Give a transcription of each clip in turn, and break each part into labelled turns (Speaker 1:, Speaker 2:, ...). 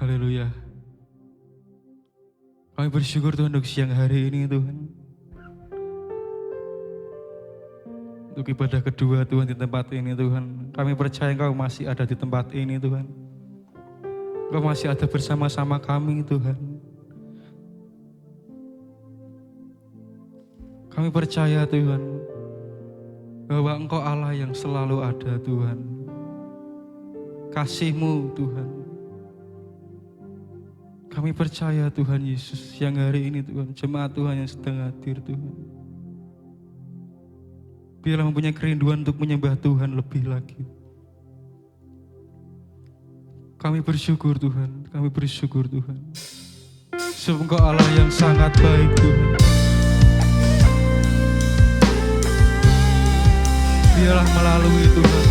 Speaker 1: Haleluya. Kami bersyukur Tuhan untuk siang hari ini Tuhan. Untuk ibadah kedua Tuhan di tempat ini Tuhan. Kami percaya Engkau masih ada di tempat ini Tuhan. Engkau masih ada bersama-sama kami Tuhan. Kami percaya Tuhan bahwa Engkau Allah yang selalu ada Tuhan. Kasih-Mu Tuhan. Kami percaya Tuhan Yesus yang hari ini Tuhan, jemaat Tuhan yang sedang hadir Tuhan. Biarlah mempunyai kerinduan untuk menyembah Tuhan lebih lagi. Kami bersyukur Tuhan, kami bersyukur Tuhan. Sebab Engkau Allah yang sangat baik Tuhan. Biarlah melalui Tuhan,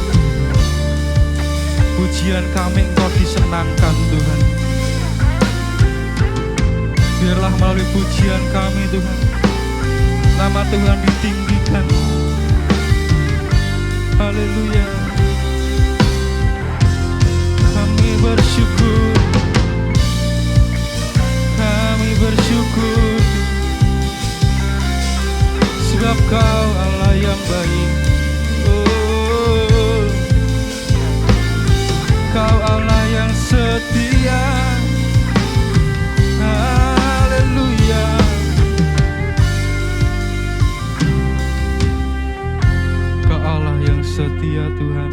Speaker 1: pujian kami Engkau disenangkan Tuhan. Biarlah melalui pujian kami Tuhan, nama Tuhan ditinggikan. Haleluya. Kami bersyukur, kami bersyukur, sebab Kau Allah yang baik. Oh, Kau Allah yang setia. Haleluya. Kau Allah yang setia Tuhan.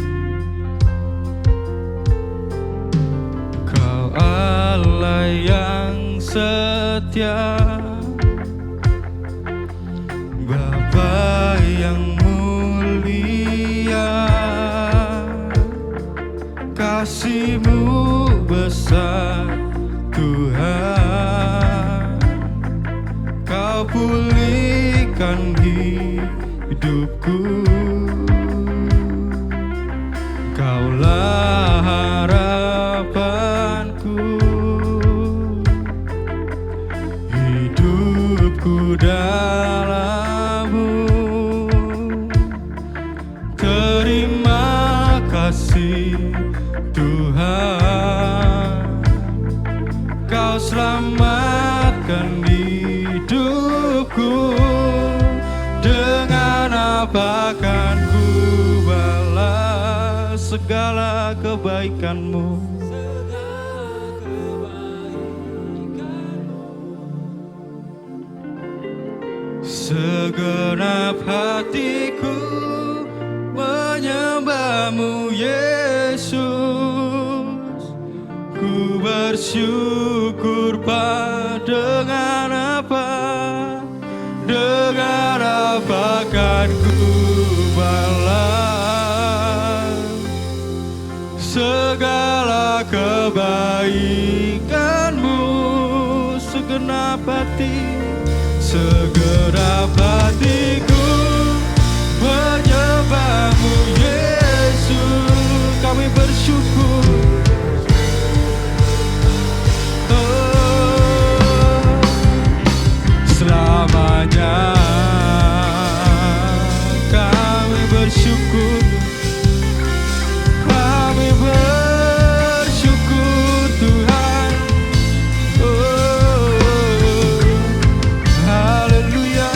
Speaker 1: Kau Allah yang setia, Bapa yang mulia, kasih-Mu besar Tuhan. Kau pulihkan hidupku, Kaulah harapanku. Hidupku dalam-Mu, terima kasih Tuhan. Kau selamatkan hidupku, dengan apa akan ku balas segala kebaikan-Mu. Segenap hatiku menyembah-Mu Yesus. Ku bersyukur dengan apa kan ku balas segala kebaikan-Mu. Segenap hatiku menyembah-Mu Yesus. Kami bersyukur, selamanya kami bersyukur, kami bersyukur Tuhan. Haleluya.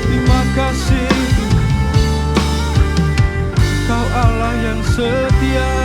Speaker 1: Terima kasih, Kau Allah yang setia.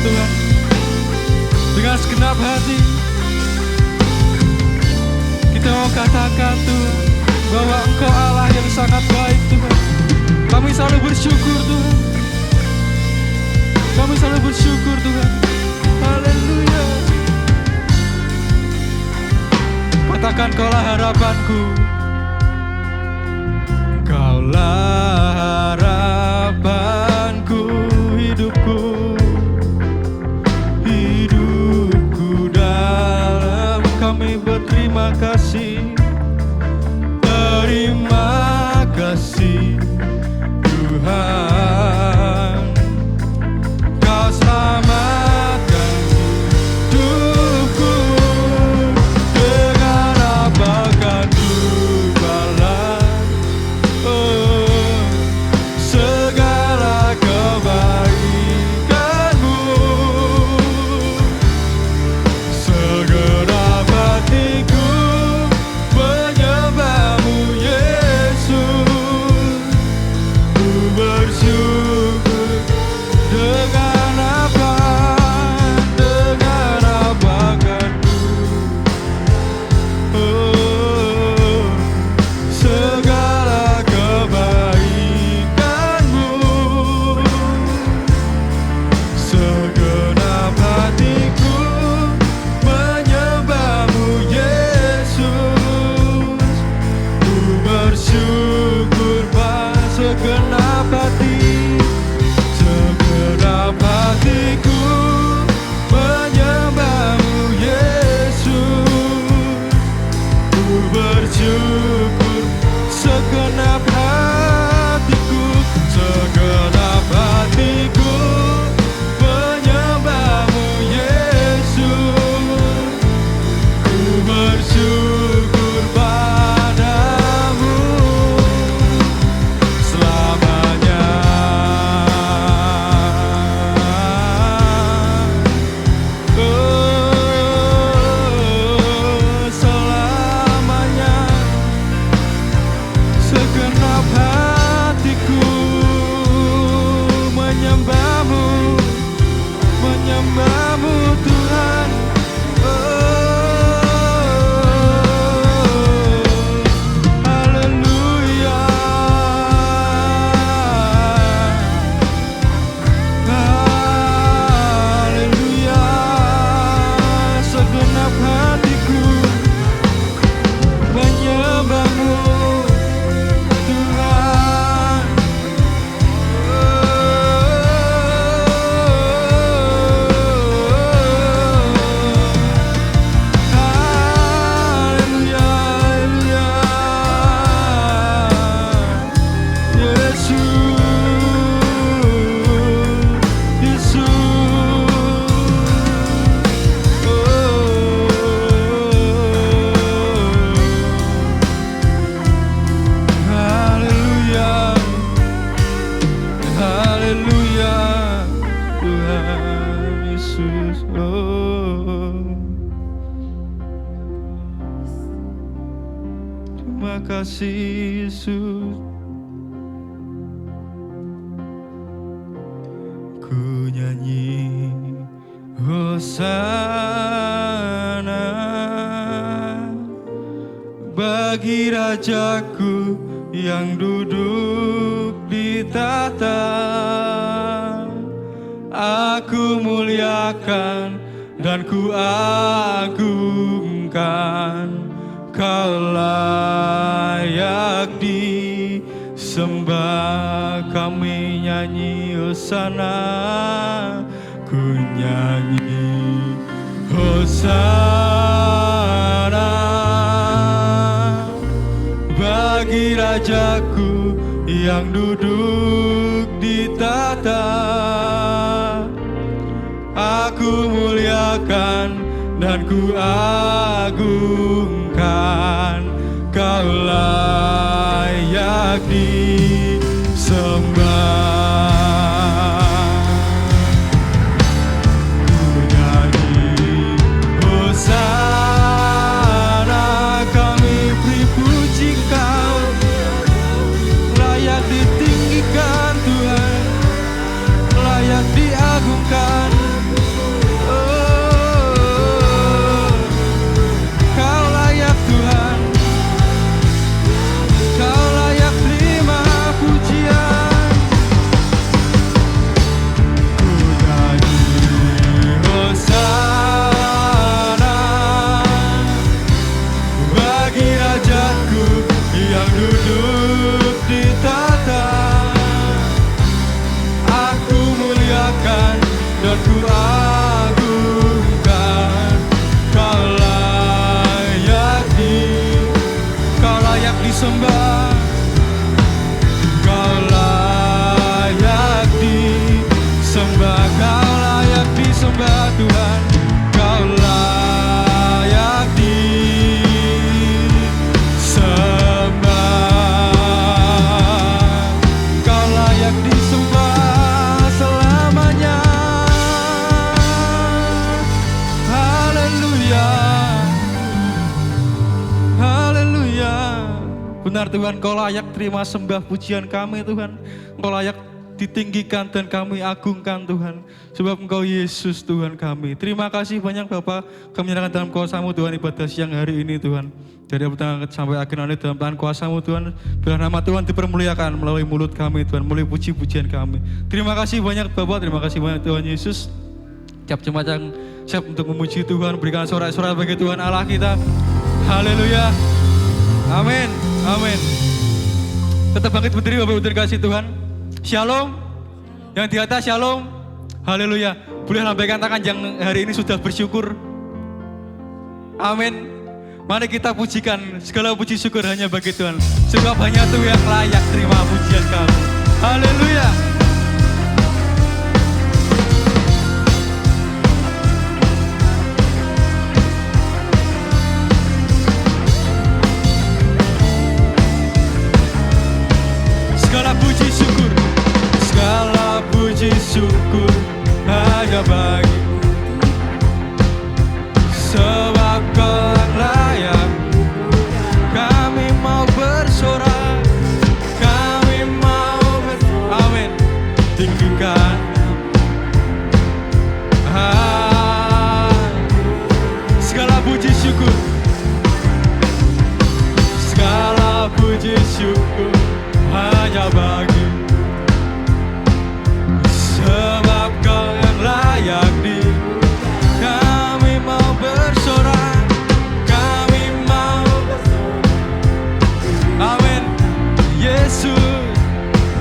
Speaker 1: Tuhan. Dengan segenap hati kita mau katakan Tuhan, bahwa Engkau Allah yang sangat baik Tuhan. Kami selalu bersyukur Tuhan. Kami selalu bersyukur Tuhan. Haleluya. Katakan Kaulah harapanku. Kaulah harapanku, hidupku. Hidupku dalam kami berterima kasih. Terima kasih Tuhan, Kau selamatkan hidupku. Dengan apa kan ku balas segala kebaikanmu. Segenap hatiku menyembahmu Yesus. Ku bersyukur dengan apa kan segala kebaikanmu. Segenap hatiku menyembahmu Yesus. Ku bersyukur segenap hati, segenap hatiku menyembahmu Yesus. Ku bersyukur segenap hatiku, segenap hatiku menyembahmu Yesus. Ku bersyukur padamu selamanya. Selamanya. Segenap hatiku menyembahmu, menyembahmu Tuhan. Haleluya. Haleluya. Segenap hatiku menyembahmu Tuhan. Haleluya, haleluya. Yesus, Yesus. Haleluya, haleluya, Tuhan Yesus. Terima kasih Yesus. Ku nyanyi Hosana bagi Rajaku yang duduk di tahta. Aku muliakan dan ku agungkan. Kau layak disembah. Kami nyanyi Hosana. Ku nyanyi Hosana bagi Rajaku yang duduk di tahta. Aku muliakan dan ku agungkan. Kau layak disembah. Ku nyanyi Hosana, kami beri puji Kau. Layak ditinggikan Tuhan, layak diagungkan. layak disembah, Kau layak disembah, Kau layak disembah Tuhan, Kau layak disembah, Kau layak disembah selamanya. Haleluya, haleluya. Benar Tuhan, Kau layak terima sembah pujian kami Tuhan. Kau layak ditinggikan dan kami agungkan Tuhan. Sebab Engkau Yesus Tuhan kami. Terima kasih banyak Bapak. Kami menyerahkan dalam kuasa-Mu Tuhan ibadah siang hari ini Tuhan. Dari pertengahan sampai akhir nanti dalam tangan kuasa-Mu Tuhan. Biar nama Tuhan dipermuliakan melalui mulut kami Tuhan. Melalui puji-pujian kami. Terima kasih banyak Bapak. Terima kasih banyak Tuhan Yesus. Siap jemaat yang siap untuk memuji Tuhan. Berikan sorak-sorai bagi Tuhan Allah kita. Haleluya. Amin. Amin. Tetap bangkit berdiri Bapak Ibu terkasih Tuhan. Shalom. Yang di atas shalom. Haleluya. Boleh lambaikan tangan yang hari ini sudah bersyukur. Amin. Mari kita pujikan, segala puji syukur hanya bagi Tuhan. Sebab hanya Tuhan yang layak terima pujian kami. Haleluya. Segala puji syukur, segala puji syukur hanya bagi, sebab Kau yang layak. Kami mau bersorak, kami mau amin, tinggikan segala puji syukur, segala puji syukur hanya bagi, sebab Kau yang layak di. Kami mau bersorak, kami mau amin, Yesus.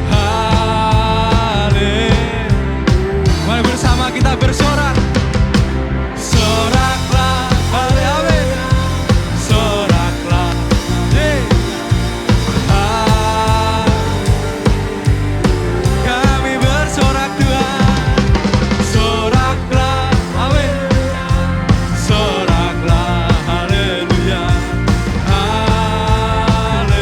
Speaker 1: Haleluya. Mari bersama kita bersorak. Soraklah, amin, soraklah, kami bersorak Tuhan, soraklah, amin, soraklah, haleluya, haleluya.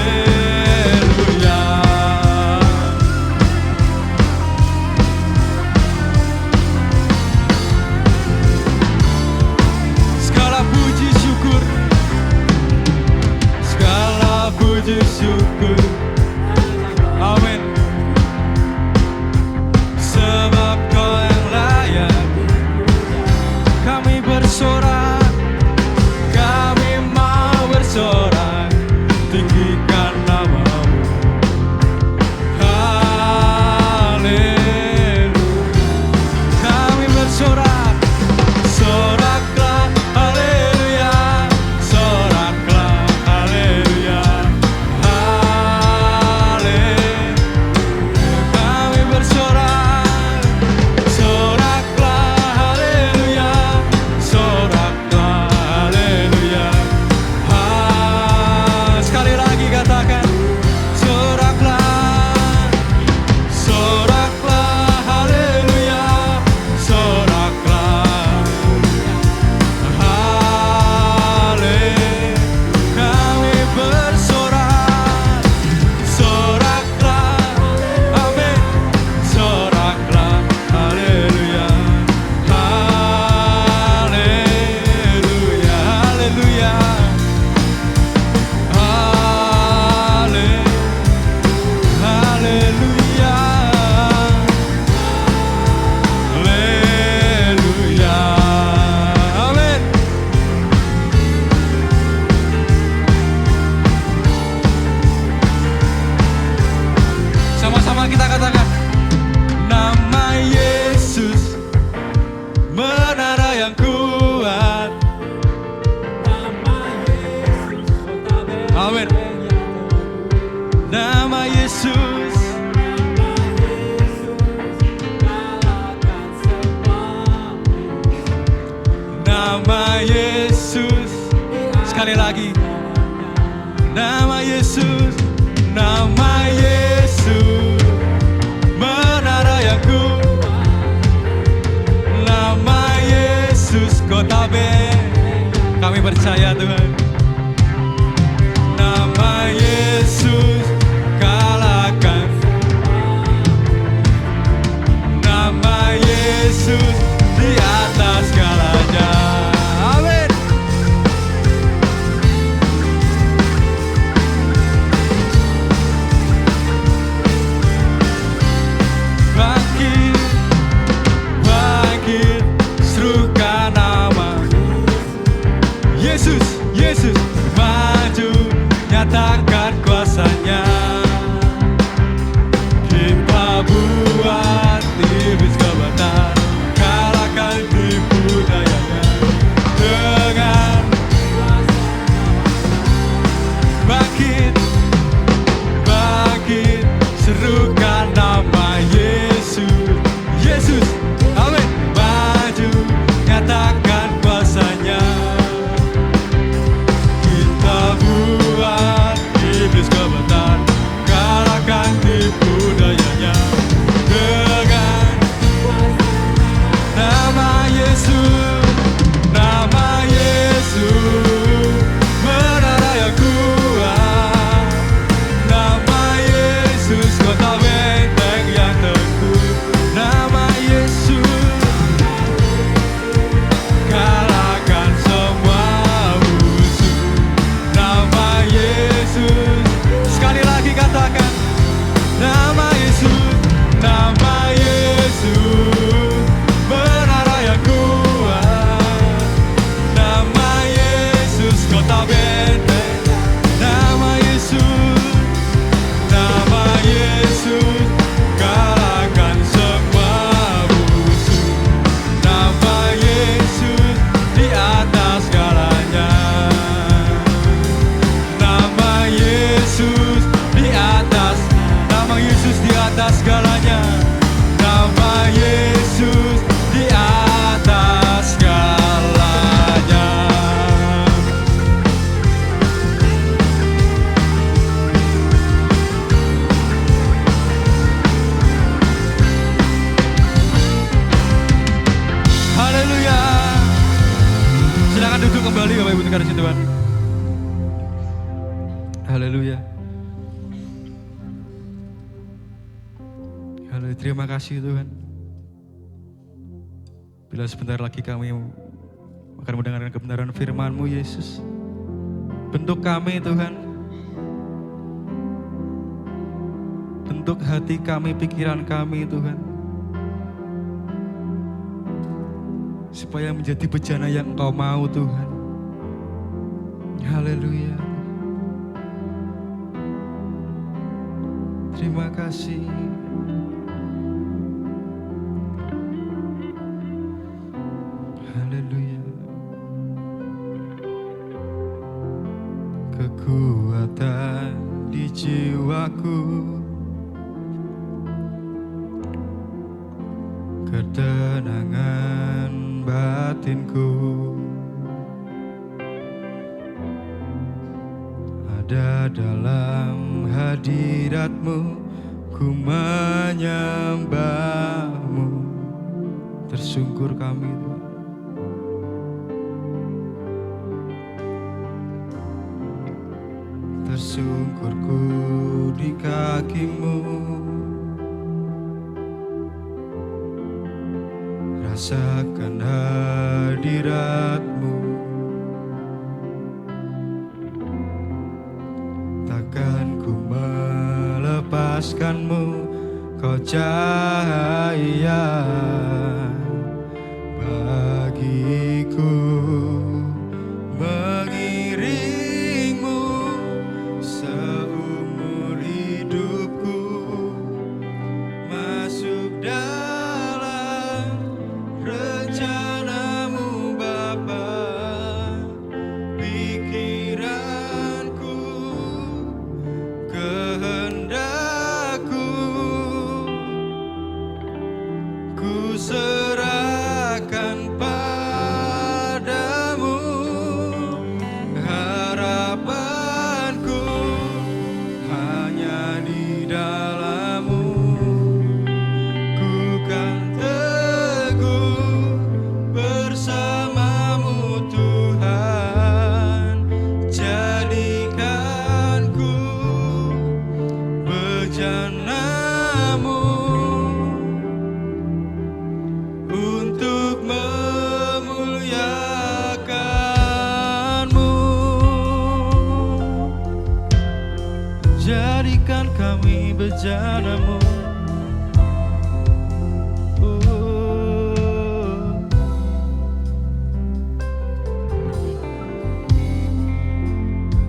Speaker 1: Segala puji syukur, segala puji syukur, amin, sebab Kau yang layak. Kami bersorak, kami mau bersorak, tinggikan nama-Mu. Haleluya. Kami bersorak, soraklah, haleluya, soraklah, haleluya, haleluya. Kami bersorak, soraklah, haleluya, soraklah, haleluya. Sekali lagi katakan, soraklah, soraklah, haleluya, soraklah, haleluya. Kami bersorak, soraklah, amin, soraklah, haleluya, haleluya, haleluya, haleluya, haleluya, amin. Sama-sama kita katakan, nama Yesus menara yang kuat. Amin. Nama Yesus, nama Yesus. Sekali lagi, Nama Yesus, nama Yesus, menara yang kuat. Nama Yesus, kota benteng. Kami percaya Tuhan. Nama Yesus, kalahkan. Nama Yesus, di atas segalanya. Amin. Bangkit, bangkit, serukan nama Yesus, Yesus, maju, nyatakan kuasanya. Kita buat iblis kebenaran, kalahkan tipu dayanya dengan bangkit, bangkit, serukan nama Yesus, Yesus, amin. Maju, nyatakan kuasanya. Kita buat iblis kebenaran, kalahkan tipu dayanya dengan nama Yesus, nama Yesus, menara yang kuat. Nama Yesus, kota benteng yang teguh. Nama Yesus, kalahkan semua musuh. Nama Yesus, sekali lagi katakan. Nama Yesus, nama Yesus, menara yang kuat. Nama Yesus, kota benteng. Nama Yesus, nama Yesus, kalahkan semua musuh. Nama Yesus, di atas segalanya. Nama Yesus, di atas. Nama Yesus di atas segalanya. Nama Yesus di atas segalanya. Haleluya. Silakan duduk kembali Bapak Ibu dikasih Tuhan. Haleluya. Haleluya, terima kasih Tuhan. Bila sebentar lagi kami akan mendengarkan kebenaran firman-Mu Yesus. Bentuk kami Tuhan. Bentuk hati kami, pikiran kami Tuhan. Supaya menjadi bejana yang Engkau mau Tuhan. Haleluya. Terima kasih. Haleluya. Kekuatan di jiwaku, ketenangan batinku, ada dalam hadirat-Mu, ku menyembah-Mu. Tersungkur kami Tuhan. Tersungkurku di kaki-Mu, rasakan hadirat-Mu. Takkan ku melepaskan-Mu, Kau cahaya bagiku. Mengiring-Mu seumur hidupku, masuk dalam rencana-Mu Bapa. Pikiranku, kehendakku, ku jadikan kami bejana-Mu.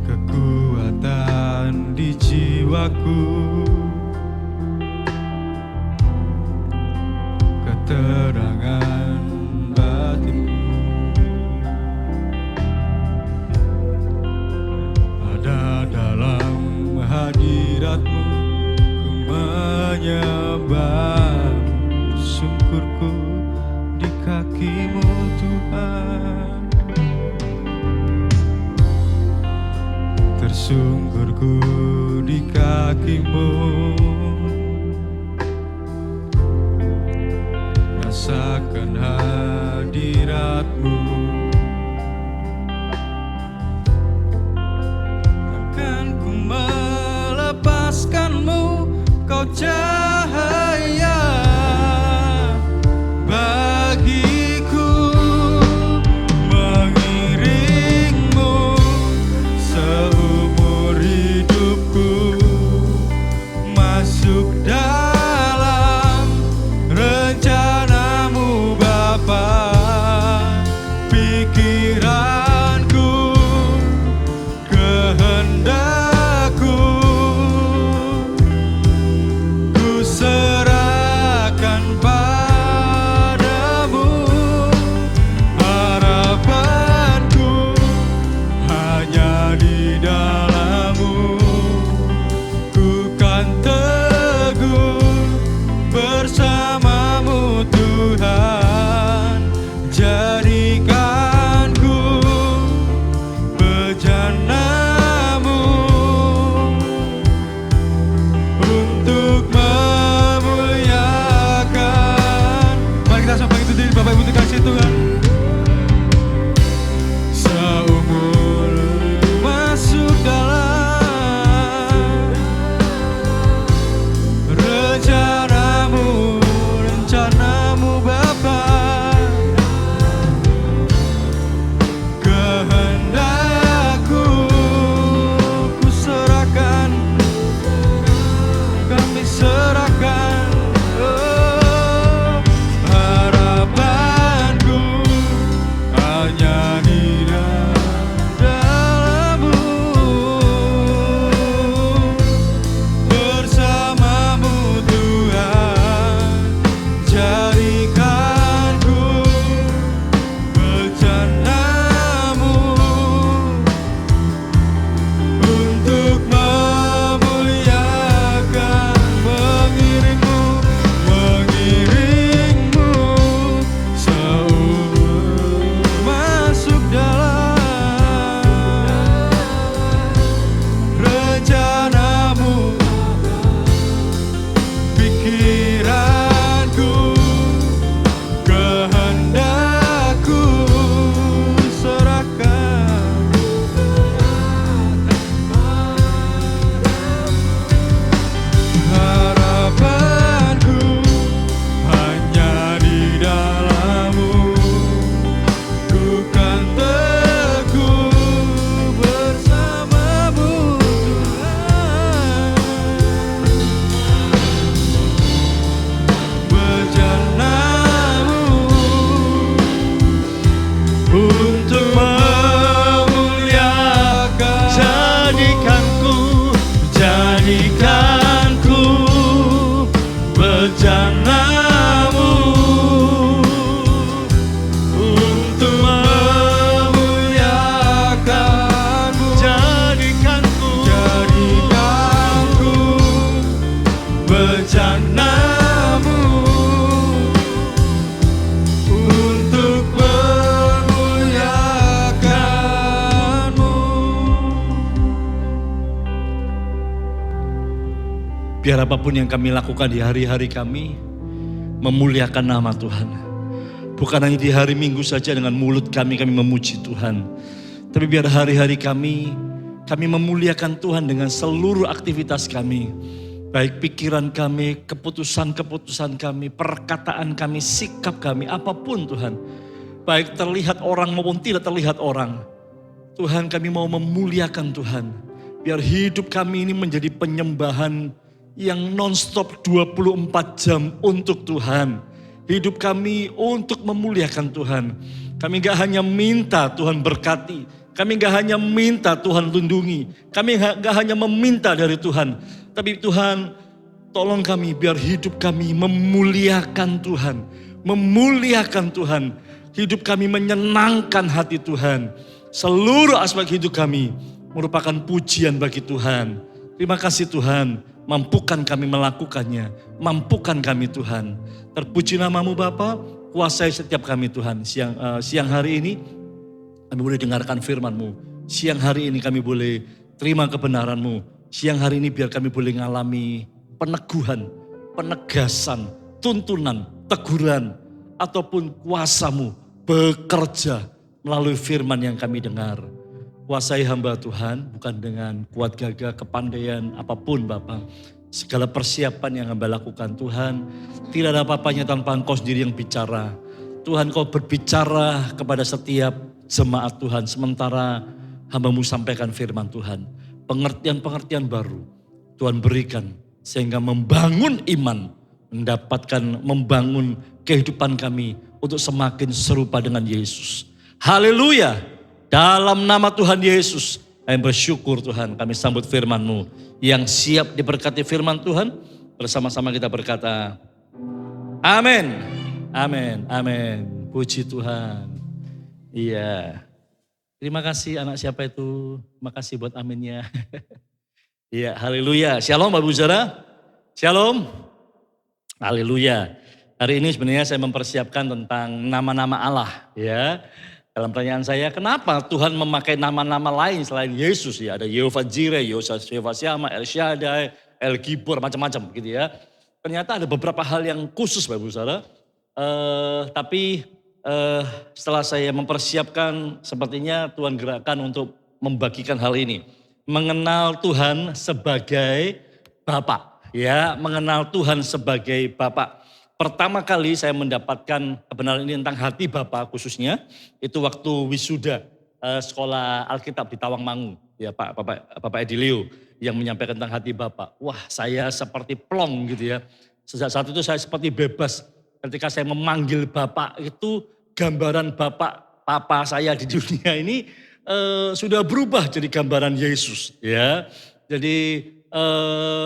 Speaker 1: Kekuatan di jiwaku, keterangan batinku, ada dalam hadirat-Mu. Ku menyembah, syukurku di kaki-Mu Tuhan. Tersungkurku di kaki-Mu, rasakan hadirat-Mu. Takkan ku melepaskan-Mu, Kau cahaya bagiku. Mengiring-Mu seumur hidupku, masuk dalam rencana-Mu Bapa. Pikiranku, kehendakku, ku serahkan padamu. Harapanku hanya di dalam-Mu. Ku kan teguh bersama-Mu Tuhan. Jadikanku bejana-Mu untuk memuliakan. Mari kita sampai itu diri Bapak Ibu dikasih Tuhan. Seumur masuk dalam rencana-Mu, rencana-Mu Bapa. Kehendakku ku serahkan, kami serahkan. Oh, harapanku hanya di dalam-Mu. Bersama-Mu Tuhan. Jadikanku bejana-Mu untuk memuliakan. Mengiring-Mu seumur masuk dalam rencana-Mu. Pikiranku, kehendakku serahkan. Harapanku hanya di dalam-Mu. Ku kan teguh bersama-Mu Tuhan. Bejana-Mu untuk memuliakan. Jadikanku bejana-Mu untuk memuliakan-Mu. Jadikanku bejana-Mu untuk memuliakan-Mu.
Speaker 2: Biar apapun yang kami lakukan di hari-hari kami, memuliakan nama Tuhan. Bukan hanya di hari Minggu saja dengan mulut kami memuji Tuhan. Tapi biar hari-hari kami memuliakan Tuhan dengan seluruh aktivitas kami. Baik pikiran kami, keputusan-keputusan kami, perkataan kami, sikap kami, apapun Tuhan. Baik terlihat orang maupun tidak terlihat orang. Tuhan, kami mau memuliakan Tuhan. Biar hidup kami ini menjadi penyembahan yang non-stop 24 jam untuk Tuhan. Hidup kami untuk memuliakan Tuhan. Kami gak hanya minta Tuhan berkati. Kami gak hanya minta Tuhan lindungi. Kami gak hanya meminta dari Tuhan. Tapi Tuhan, tolong kami biar hidup kami memuliakan Tuhan. Memuliakan Tuhan. Hidup kami menyenangkan hati Tuhan. Seluruh aspek hidup kami merupakan pujian bagi Tuhan. Terima kasih Tuhan, mampukan kami melakukannya. Mampukan kami Tuhan. Terpuji namamu Bapa, kuasai setiap kami Tuhan. Siang hari ini kami boleh dengarkan firman-Mu. Siang hari ini kami boleh terima kebenaran-Mu. Siang hari ini biar kami boleh ngalami peneguhan, penegasan, tuntunan, teguran, ataupun kuasa-Mu bekerja melalui firman yang kami dengar. Kuasai hamba Tuhan, bukan dengan kuat gagah, kepandaian, apapun Bapa. Segala persiapan yang hamba lakukan Tuhan, tidak ada apa-apanya tanpa Engkau sendiri yang bicara. Tuhan Kau berbicara kepada setiap jemaat Tuhan, sementara hamba-Mu sampaikan firman Tuhan. Pengertian-pengertian baru Tuhan berikan, sehingga membangun iman, membangun kehidupan kami untuk semakin serupa dengan Yesus. Haleluya! Dalam nama Tuhan Yesus, kami bersyukur Tuhan, kami sambut firman-Mu yang siap diberkati firman Tuhan. Bersama-sama kita berkata, amin, amin, amin. Puji Tuhan. Iya. Terima kasih anak siapa itu, makasih buat aminnya. Iya, haleluya. Shalom Bapak Ibu Saudara. Shalom. Haleluya. Hari ini sebenarnya saya mempersiapkan tentang nama-nama Allah, ya. Dalam pertanyaan saya, kenapa Tuhan memakai nama-nama lain selain Yesus? Ya, ada Yehova Jireh, Yehova Shammah, El Shaddai, El Gibor, macam-macam gitu ya. Ternyata ada beberapa hal yang khusus Bapak Ibu Saudara. Tapi setelah saya mempersiapkan, sepertinya Tuhan gerakkan untuk membagikan hal ini. Mengenal Tuhan sebagai Bapa. Ya, mengenal Tuhan sebagai Bapa. Pertama kali saya mendapatkan kebenaran ini tentang hati Bapa khususnya, itu waktu wisuda sekolah Alkitab di Tawangmangu. Ya Bapak Edilio yang menyampaikan tentang hati Bapa. Wah, saya seperti plong gitu ya. Sejak saat itu saya seperti bebas. Ketika saya memanggil Bapak itu, gambaran Papa saya di dunia ini sudah berubah jadi gambaran Yesus. Ya, jadi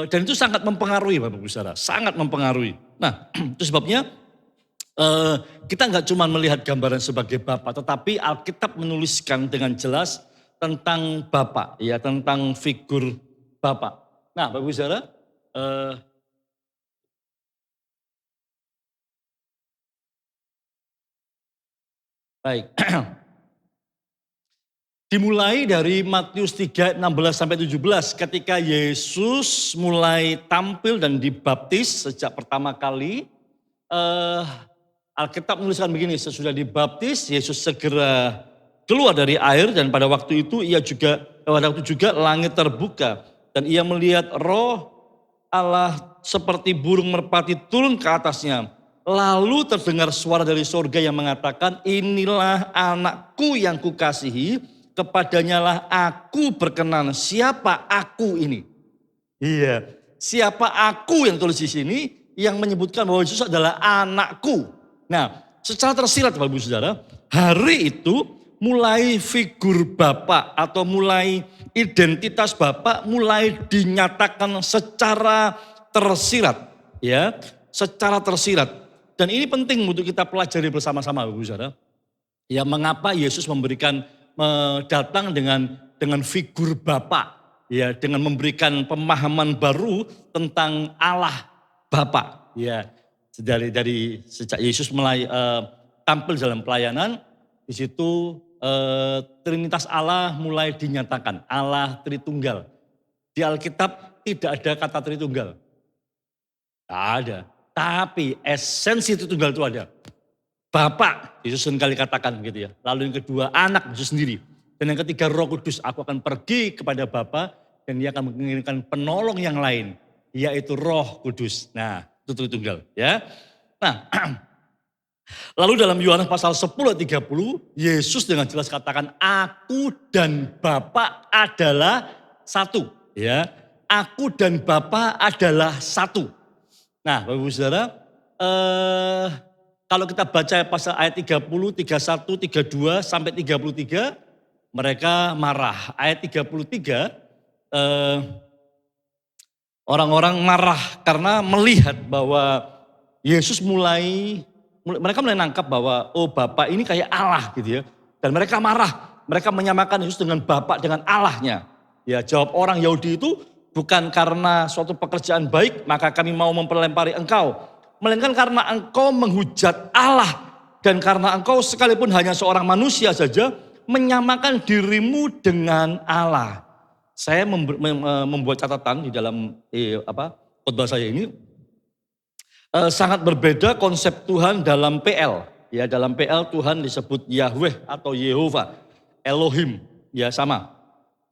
Speaker 2: dan itu sangat mempengaruhi Bapak Ibu Saudara, sangat mempengaruhi. Nah, itu sebabnya kita nggak cuma melihat gambaran sebagai Bapa, tetapi Alkitab menuliskan dengan jelas tentang Bapa, ya, tentang figur Bapa. Nah, Bapak Ibu Saudara, baik. Dimulai dari Matius 3, 16 sampai 17 ketika Yesus mulai tampil dan dibaptis sejak pertama kali. Alkitab menuliskan begini, sesudah dibaptis Yesus segera keluar dari air dan pada waktu itu langit terbuka dan ia melihat Roh Allah seperti burung merpati turun ke atasnya. Lalu terdengar suara dari sorga yang mengatakan, inilah anakku yang kukasihi, kepadanya lah aku berkenan. Siapa aku ini? Iya, siapa aku yang tulis di sini yang menyebutkan bahwa Yesus adalah anakku. Nah, secara tersirat Bapak Ibu Saudara, hari itu mulai figur Bapa atau mulai identitas Bapa mulai dinyatakan secara tersirat, ya, secara tersirat. Dan ini penting untuk kita pelajari bersama-sama Bapak Ibu Saudara. Ya, mengapa Yesus datang dengan figur Bapa, ya, dengan memberikan pemahaman baru tentang Allah Bapa, ya. Sejak Yesus mulai tampil dalam pelayanan, di situ Trinitas Allah mulai dinyatakan, Allah Tritunggal. Di Alkitab tidak ada kata Tritunggal, tidak ada. Tapi esensi Tritunggal itu ada. Bapa, Yesus sekali katakan gitu ya. Lalu yang kedua, anak Yesus sendiri. Dan yang ketiga, Roh Kudus. Aku akan pergi kepada Bapa dan dia akan mengirimkan penolong yang lain, yaitu Roh Kudus. Nah, itu Tritunggal ya. Nah, lalu dalam Yohanes pasal 10 ayat 30, Yesus dengan jelas katakan, aku dan Bapa adalah satu. Ya, aku dan Bapa adalah satu. Nah, Bapak Ibu Saudara, kalau kita baca pasal ayat 30, 31, 32 sampai 33, mereka marah. Ayat 33, orang-orang marah karena melihat bahwa Yesus mereka mulai nangkap bahwa Bapa ini kayak Allah gitu ya. Dan mereka marah, mereka menyamakan Yesus dengan Bapa, dengan Allahnya. Ya, jawab orang Yahudi itu, bukan karena suatu pekerjaan baik maka kami mau memperlempari engkau, melainkan karena engkau menghujat Allah dan karena engkau sekalipun hanya seorang manusia saja menyamakan dirimu dengan Allah. Saya membuat catatan di dalam khotbah saya ini. Sangat berbeda konsep Tuhan dalam PL. Ya, dalam PL Tuhan disebut Yahweh atau Yehova, Elohim, ya sama.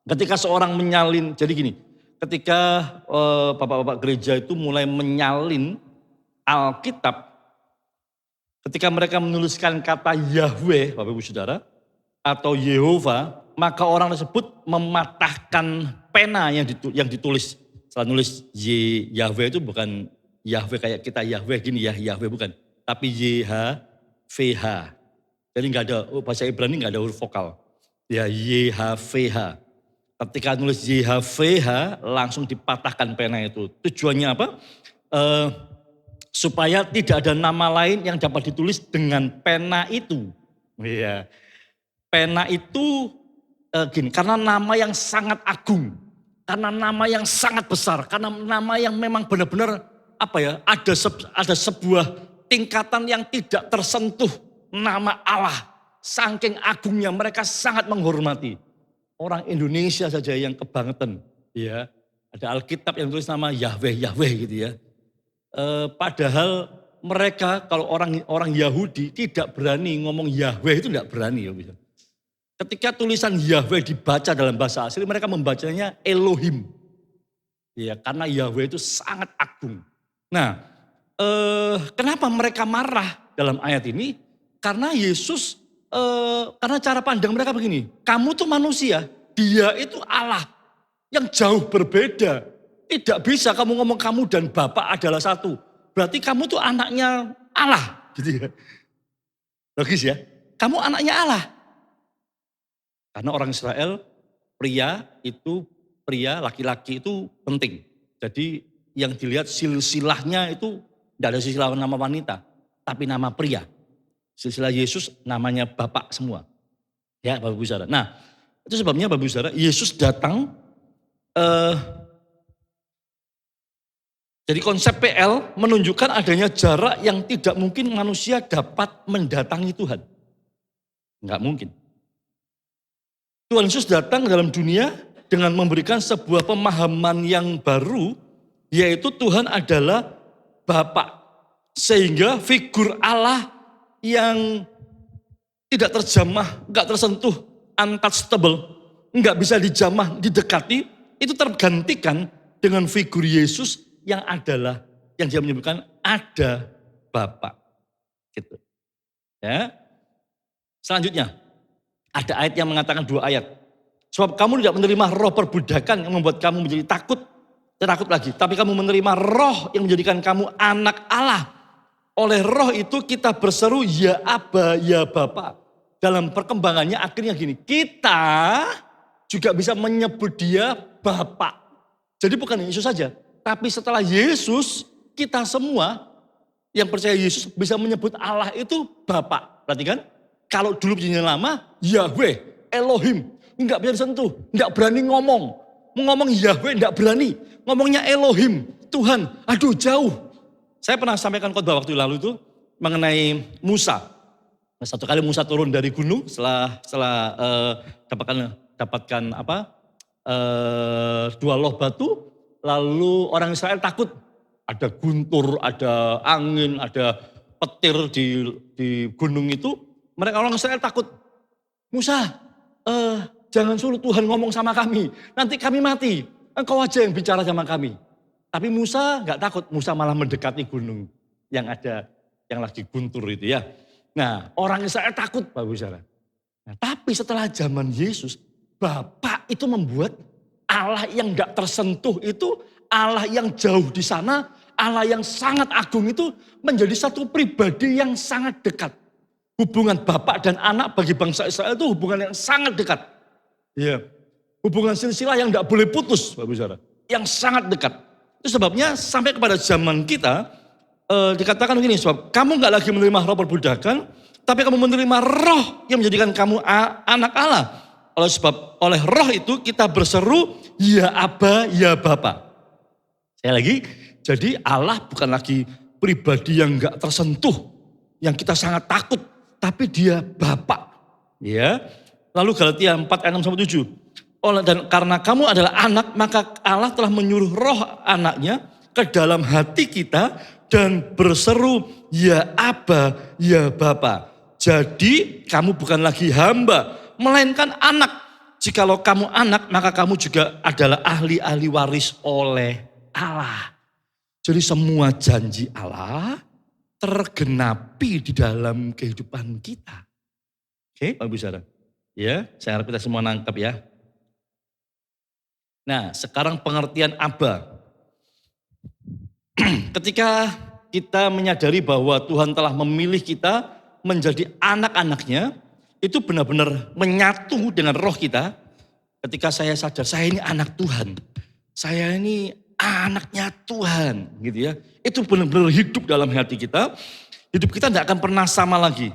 Speaker 2: Ketika seorang menyalin, jadi gini, ketika bapak-bapak gereja itu mulai menyalin Alkitab, ketika mereka menuliskan kata Yahweh, Bapak Ibu Saudara, atau Yehova, maka orang tersebut mematahkan pena yang ditulis. Setelah nulis Yahweh itu bukan Yahweh kayak kita Yahweh gini ya, Yahweh bukan. Tapi YHVH. Jadi nggak ada, bahasa Ibrani nggak ada huruf vokal. Ya YHVH. Ketika nulis YHVH langsung dipatahkan pena itu. Tujuannya apa? Supaya tidak ada nama lain yang dapat ditulis dengan pena itu. Ya. Pena itu gini, karena nama yang sangat agung. Karena nama yang sangat besar. Karena nama yang memang benar-benar ada sebuah tingkatan yang tidak tersentuh, nama Allah. Saking agungnya mereka sangat menghormati. Orang Indonesia saja yang kebangetan, ya. Ada Alkitab yang tulis nama Yahweh gitu ya. Padahal mereka kalau orang Yahudi tidak berani ngomong Yahweh, itu tidak berani ya. Ketika tulisan Yahweh dibaca dalam bahasa asli, mereka membacanya Elohim. Ya, karena Yahweh itu sangat agung. Nah, kenapa mereka marah dalam ayat ini? Karena Yesus, karena cara pandang mereka begini, kamu tuh manusia, dia itu Allah yang jauh berbeda. Tidak bisa kamu ngomong kamu dan Bapa adalah satu. Berarti kamu tuh anaknya Allah, gitu ya. Logis ya, kamu anaknya Allah. Karena orang Israel, pria laki-laki itu penting. Jadi yang dilihat silsilahnya itu tidak ada silsilah nama wanita, tapi nama pria. Silsilah Yesus namanya Bapak semua. Ya Bapak Ibu Saudara. Nah itu sebabnya Bapak Ibu Saudara, Yesus datang, jadi konsep PL menunjukkan adanya jarak yang tidak mungkin manusia dapat mendatangi Tuhan. Enggak mungkin. Tuhan Yesus datang dalam dunia dengan memberikan sebuah pemahaman yang baru, yaitu Tuhan adalah Bapa. Sehingga figur Allah yang tidak terjamah, enggak tersentuh, untouchable, enggak bisa dijamah, didekati, itu tergantikan dengan figur Yesus yang adalah, yang dia menyebutkan ada Bapa. Gitu. Ya. Selanjutnya, ada ayat yang mengatakan 2 ayat. Sebab kamu tidak menerima roh perbudakan yang membuat kamu menjadi takut lagi. Tapi kamu menerima roh yang menjadikan kamu anak Allah. Oleh roh itu kita berseru ya Aba, ya Bapa. Dalam perkembangannya akhirnya gini, kita juga bisa menyebut dia Bapa. Jadi bukan Yesus saja, tapi setelah Yesus, kita semua yang percaya Yesus bisa menyebut Allah itu Bapa. Perhatikan, kalau dulu punya nama Yahweh, Elohim, enggak bisa disentuh, enggak berani ngomong. Ngomong Yahweh enggak berani, ngomongnya Elohim, Tuhan, aduh jauh. Saya pernah sampaikan khotbah waktu lalu itu mengenai Musa. Satu kali Musa turun dari gunung setelah dapatkan 2 loh batu, lalu orang Israel takut. Ada guntur, ada angin, ada petir di gunung itu. Mereka orang Israel takut. Musa, jangan suruh Tuhan ngomong sama kami, nanti kami mati. Engkau aja yang bicara sama kami. Tapi Musa nggak takut, Musa malah mendekati gunung yang lagi guntur itu ya. Nah orang Israel takut Bapak Ibu Saudara. Nah, tapi setelah zaman Yesus, Bapa itu membuat Allah yang tidak tersentuh itu, Allah yang jauh di sana, Allah yang sangat agung itu menjadi satu pribadi yang sangat dekat. Hubungan bapak dan anak bagi bangsa Israel itu hubungan yang sangat dekat. Ya. Hubungan silsilah yang tidak boleh putus, Bapak Saudara. Yang sangat dekat. Itu sebabnya sampai kepada zaman kita, dikatakan begini, sebab kamu nggak lagi menerima roh perbudakan, tapi kamu menerima roh yang menjadikan kamu anak Allah. Oleh sebab oleh roh itu kita berseru, ya Aba, ya Bapa. Saya lagi, jadi Allah bukan lagi pribadi yang nggak tersentuh, yang kita sangat takut, tapi dia Bapa. Ya. Lalu Galatia 4 ayat 6 sampai 7. Dan karena kamu adalah anak, maka Allah telah menyuruh roh anaknya ke dalam hati kita dan berseru, ya Aba, ya Bapa. Jadi kamu bukan lagi hamba, melainkan anak. Jikalau kamu anak, maka kamu juga adalah ahli-ahli waris oleh Allah. Jadi semua janji Allah tergenapi di dalam kehidupan kita. Oke, Pak Ibu Saudara. Ya, saya harap kita semua nangkep ya. Nah, sekarang pengertian Aba. Ketika kita menyadari bahwa Tuhan telah memilih kita menjadi anak-anaknya, itu benar-benar menyatu dengan roh kita. Ketika saya sadar, saya ini anak Tuhan. Saya ini anaknya Tuhan, gitu ya. Itu benar-benar hidup dalam hati kita. Hidup kita tidak akan pernah sama lagi.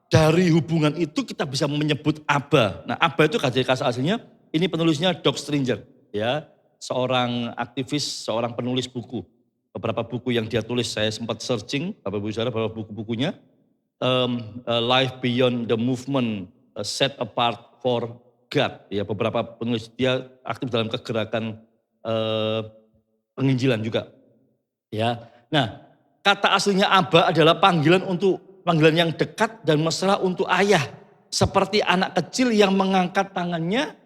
Speaker 2: Dari hubungan itu kita bisa menyebut Aba. Nah, Aba itu kata aslinya, ini penulisnya Doug Stringer, ya, seorang aktivis, seorang penulis buku. Beberapa buku yang dia tulis, saya sempat searching, Bapak Ibu Saudara, beberapa buku-bukunya. Life Beyond the Movement, Set Apart for God. Ya, beberapa penulis, dia aktif dalam kegerakan penginjilan juga. Ya, nah kata aslinya Aba adalah panggilan yang dekat dan mesra untuk ayah. Seperti anak kecil yang mengangkat tangannya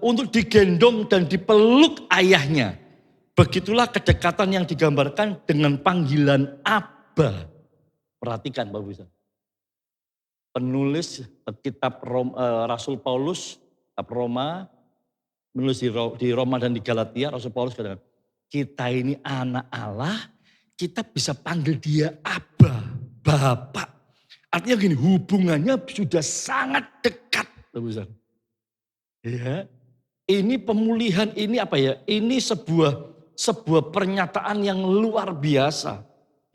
Speaker 2: untuk digendong dan dipeluk ayahnya. Begitulah kedekatan yang digambarkan dengan panggilan Aba. Perhatikan Bapak Ibu. Penulis kitab Rasul Paulus, kitab Roma, menulis di Roma dan di Galatia, Rasul Paulus katakan, kita ini anak Allah, kita bisa panggil dia Aba, Bapak. Artinya gini, hubungannya sudah sangat dekat. Bapak Ibu. Ya, ini pemulihan, ini apa ya? Ini sebuah pernyataan yang luar biasa.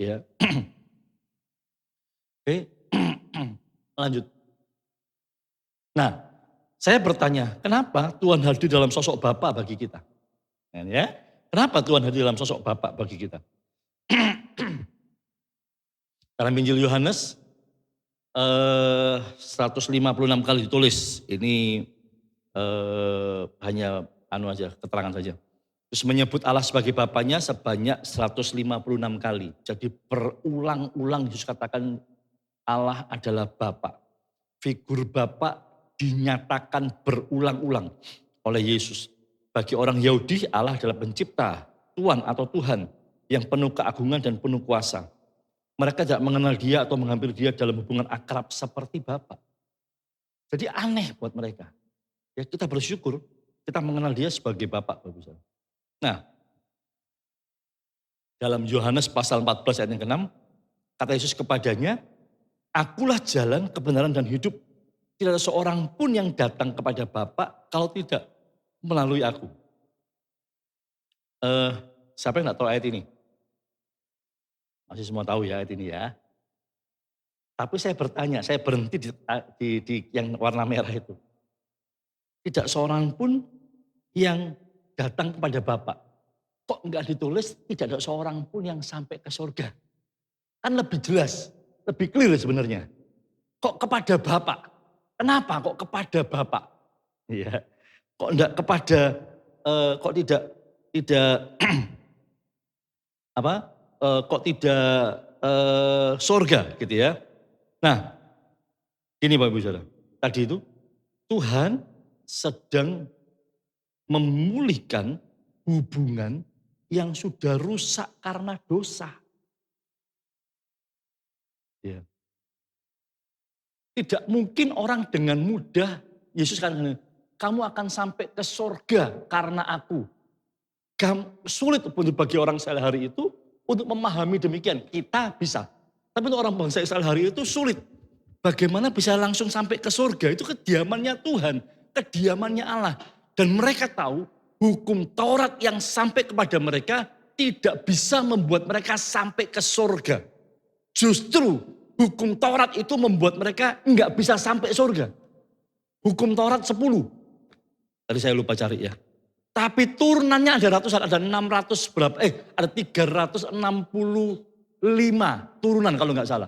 Speaker 2: Ya. Oke, lanjut. Nah, saya bertanya, kenapa Tuhan hadir dalam sosok Bapa bagi kita? Ya, kenapa Tuhan hadir dalam sosok Bapa bagi kita? Dalam Injil Yohanes 156 kali ditulis. Ini hanya keterangan saja. Terus menyebut Allah sebagai Bapanya sebanyak 156 kali. Jadi berulang-ulang Yesus katakan Allah adalah Bapa. Figur Bapa dinyatakan berulang-ulang oleh Yesus. Bagi orang Yahudi Allah adalah pencipta, Tuhan atau Tuhan yang penuh keagungan dan penuh kuasa. Mereka tidak mengenal dia atau menghampiri dia dalam hubungan akrab seperti Bapa. Jadi aneh buat mereka. Ya, kita bersyukur kita mengenal dia sebagai Bapa. Nah, dalam Yohanes pasal 14 ayat yang ke-6, kata Yesus kepadanya, akulah jalan, kebenaran dan hidup. Tidak ada seorang pun yang datang kepada Bapa kalau tidak melalui aku. Siapa yang tidak tahu ayat ini? Masih semua tahu ya ayat ini ya. Tapi saya bertanya, saya berhenti di yang warna merah itu. Tidak seorang pun yang datang kepada Bapa. Kok enggak ditulis tidak ada seorang pun yang sampai ke surga? Kan lebih jelas, lebih clear sebenarnya. Kok kepada Bapa? Kenapa kok kepada Bapa? Ya. Kok enggak kepada kok tidak apa? Kok tidak surga gitu ya. Nah, gini Bapak Ibu Saudara. Tadi itu Tuhan sedang memulihkan hubungan yang sudah rusak karena dosa. Ya. Tidak mungkin orang dengan mudah, Yesus kan kamu akan sampai ke surga karena aku. Sulit untuk bagi orang Israel hari itu untuk memahami demikian. Kita bisa. Tapi untuk orang bangsa Israel hari itu sulit. Bagaimana bisa langsung sampai ke surga? Itu kediamannya Tuhan, kediamannya Allah. Dan mereka tahu hukum Taurat yang sampai kepada mereka tidak bisa membuat mereka sampai ke surga. Justru hukum Taurat itu membuat mereka enggak bisa sampai surga. Hukum Taurat 10. Tadi saya lupa cari ya. Tapi turunannya ada ratusan, ada 600 berapa, ada 365 turunan kalau nggak salah.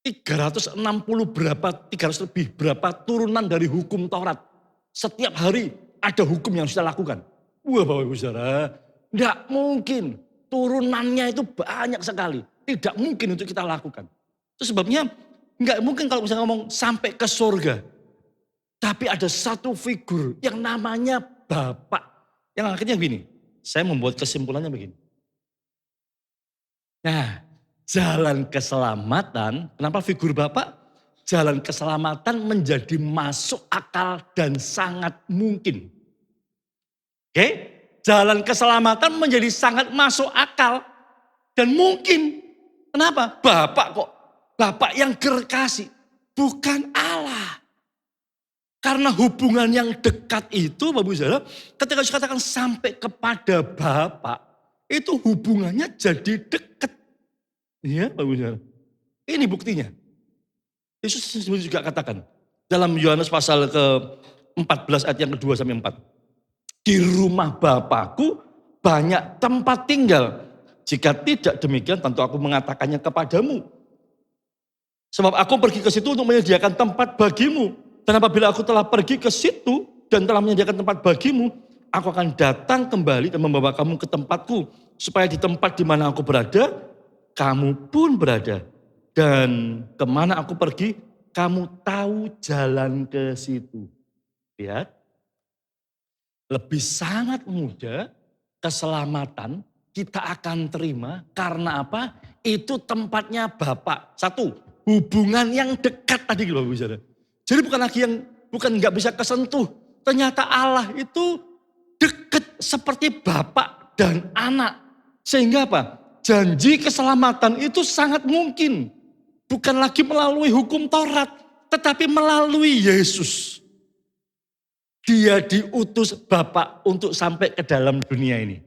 Speaker 2: 360 berapa, 300 lebih berapa turunan dari hukum Taurat. Setiap hari ada hukum yang kita lakukan. Wah Bapak Ibu Saudara, nggak mungkin. Turunannya itu banyak sekali. Tidak mungkin untuk kita lakukan. Itu sebabnya nggak mungkin kalau misalnya ngomong sampai ke surga. Tapi ada satu figur yang namanya Bapak. Yang akhirnya begini, saya membuat kesimpulannya begini. Nah, jalan keselamatan, kenapa figur Bapak? Jalan keselamatan menjadi masuk akal dan sangat mungkin. Oke, jalan keselamatan menjadi sangat masuk akal dan mungkin. Kenapa? Bapak kok, Bapak yang gerkasih, bukan Allah. Karena hubungan yang dekat itu, Bapak Ibu Saudara, ketika dikatakan sampai kepada Bapa, itu hubungannya jadi dekat. Iya, Bapak Ibu Saudara. Ini buktinya. Yesus juga katakan dalam Yohanes pasal ke-14 ayat yang kedua sampai 4. Di rumah Bapakku banyak tempat tinggal. Jika tidak demikian, tentu aku mengatakannya kepadamu. Sebab aku pergi ke situ untuk menyediakan tempat bagimu. Dan apabila aku telah pergi ke situ dan telah menyediakan tempat bagimu, aku akan datang kembali dan membawa kamu ke tempatku. Supaya di tempat di mana aku berada, kamu pun berada. Dan kemana aku pergi, kamu tahu jalan ke situ. Lihat, lebih sangat mudah keselamatan kita akan terima karena apa? Itu tempatnya Bapak. Satu, hubungan yang dekat tadi Bapak Ibu Saudara. Jadi bukan nggak bisa kesentuh. Ternyata Allah itu dekat seperti Bapak dan anak. Sehingga apa? Janji keselamatan itu sangat mungkin. Bukan lagi melalui hukum Taurat, tetapi melalui Yesus. Dia diutus Bapak untuk sampai ke dalam dunia ini.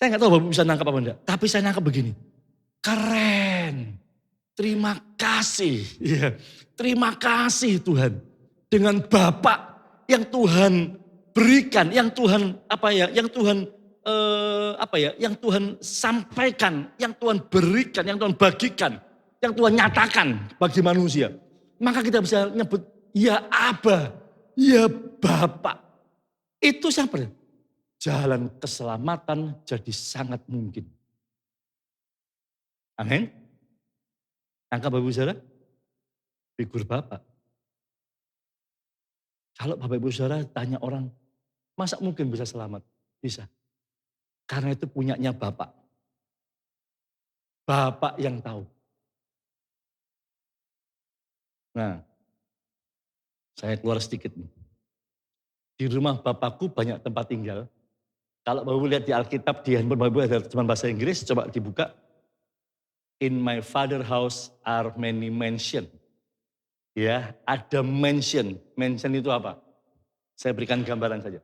Speaker 2: Saya nggak tahu Bapak bisa nangkap apa enggak, tapi saya nangkap begini. Keren. Terima kasih, ya. Terima kasih Tuhan. Dengan Bapak yang Tuhan berikan, yang Tuhan yang Tuhan sampaikan, yang Tuhan berikan, yang Tuhan bagikan, yang Tuhan nyatakan bagi manusia. Maka kita bisa nyebut, ya Aba, ya Bapak. Itu siapa? Jalan keselamatan jadi sangat mungkin. Amin. Angka Bapak Ibu Saudara, figur Bapak. Kalau Bapak Ibu Saudara tanya orang, masa mungkin bisa selamat? Bisa. Karena itu punyanya Bapak. Bapak yang tahu. Nah, saya keluar sedikit nih. Di rumah Bapakku banyak tempat tinggal. Kalau Bapak Ibu lihat di Alkitab, di handphone Bapak Ibu ada terjemahan bahasa Inggris, coba dibuka. In my father house are many mansion. Ya, ada mansion. Mansion itu apa? Saya berikan gambaran saja.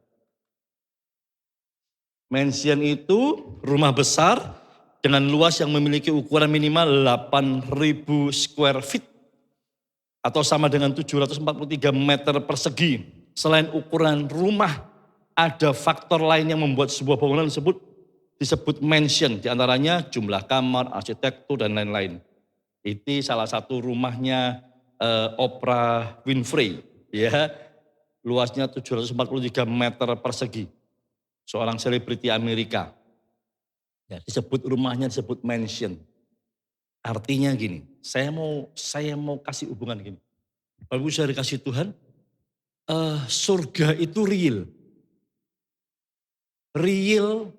Speaker 2: Mansion itu rumah besar dengan luas yang memiliki ukuran minimal 8.000 square feet. Atau sama dengan 743 meter persegi. Selain ukuran rumah, ada faktor lain yang membuat sebuah bangunan disebut mansion, diantaranya jumlah kamar, arsitektur, dan lain-lain. Itu salah satu rumahnya Oprah Winfrey, ya, luasnya 743 meter persegi, seorang selebriti Amerika. Ya, rumahnya disebut mansion. Artinya gini, saya mau kasih hubungan gini. Bapak Ibu saya dikasih Tuhan, surga itu real. Real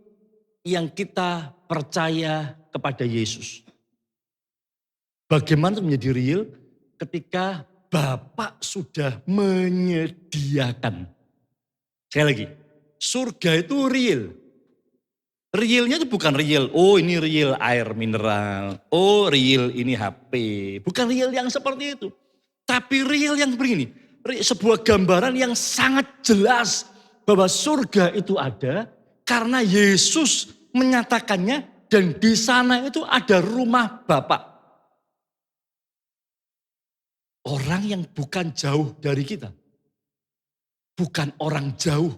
Speaker 2: yang kita percaya kepada Yesus. Bagaimana itu menjadi real ketika Bapa sudah menyediakan. Sekali lagi, surga itu real. Realnya itu bukan real, oh ini real air mineral, oh real ini HP. Bukan real yang seperti itu. Tapi real yang begini, sebuah gambaran yang sangat jelas bahwa surga itu ada karena Yesus menyatakannya dan di sana itu ada rumah Bapa. Orang yang bukan jauh dari kita. Bukan orang jauh,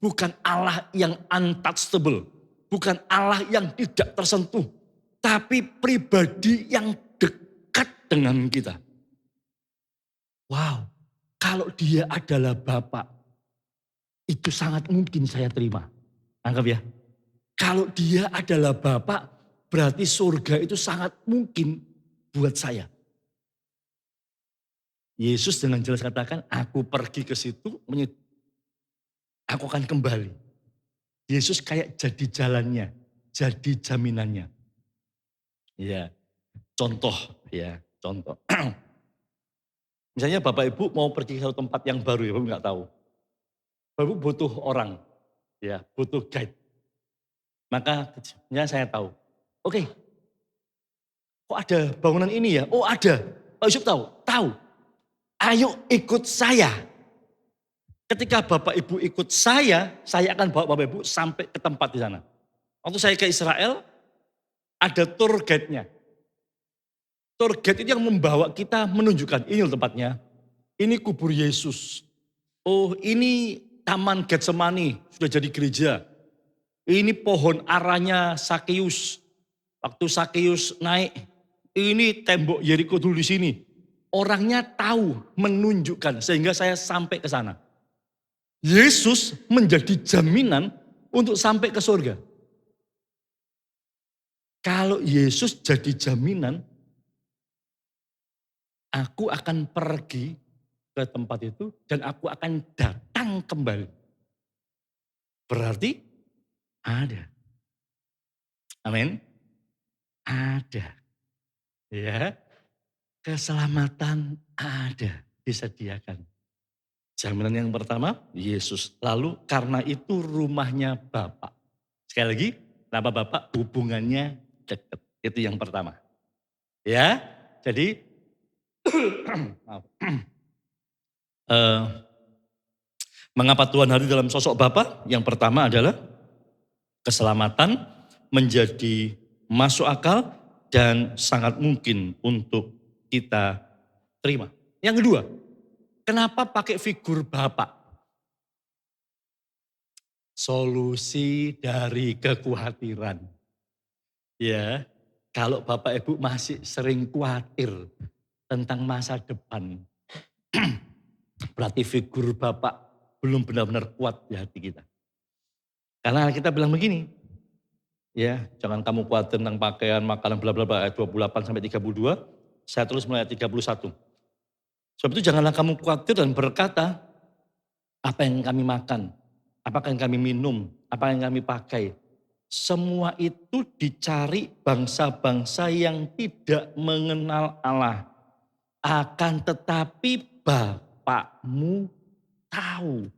Speaker 2: bukan Allah yang untouchable. Bukan Allah yang tidak tersentuh, tapi pribadi yang dekat dengan kita. Wow, kalau dia adalah Bapa, itu sangat mungkin saya terima. Anggap ya, kalau dia adalah Bapa, berarti surga itu sangat mungkin buat saya. Yesus dengan jelas katakan, aku pergi ke situ, aku akan kembali. Yesus kayak jadi jalannya, jadi jaminannya. Ya, contoh. Misalnya Bapak Ibu mau pergi ke satu tempat yang baru ya, Bapak nggak tahu. Bapak Ibu butuh orang, ya, butuh guide. Maka ya saya tahu. Oke, kok ada bangunan ini ya? Oh ada. Pak Yusuf tahu? Tahu. Ayo ikut saya. Ketika Bapak Ibu ikut saya akan bawa Bapak Ibu sampai ke tempat di sana. Waktu saya ke Israel, ada tour guide-nya. Tour guide itu yang membawa kita menunjukkan, ini tempatnya, ini kubur Yesus. Oh ini Taman Getsemani, sudah jadi gereja. Ini pohon aranya Sakeus. Waktu Sakeus naik, ini tembok Yeriko dulu di sini. Orangnya tahu, menunjukkan, sehingga saya sampai ke sana. Yesus menjadi jaminan untuk sampai ke surga. Kalau Yesus jadi jaminan, aku akan pergi ke tempat itu dan aku akan datang kembali. Berarti ada. Amin. Ada. Ya. Keselamatan ada, disediakan. Jaminan yang pertama, Yesus. Lalu karena itu rumahnya Bapak. Sekali lagi, kenapa Bapak? Hubungannya dekat. Itu yang pertama. Ya, jadi mengapa Tuhan hadir dalam sosok Bapa? Yang pertama adalah keselamatan menjadi masuk akal dan sangat mungkin untuk kita terima. Yang kedua, kenapa pakai figur Bapak? Solusi dari kekhawatiran. Ya, kalau Bapak Ibu masih sering khawatir tentang masa depan, berarti figur Bapak belum benar-benar kuat di hati kita. Karena kita bilang begini, ya, jangan kamu khawatir tentang pakaian, makanan, bla bla bla ayat 28 sampai 32, saya tulis mulai ayat 31. Sebab itu janganlah kamu khawatir dan berkata, apa yang kami makan, apa yang kami minum, apa yang kami pakai. Semua itu dicari bangsa-bangsa yang tidak mengenal Allah. Akan tetapi Bapakmu tahu.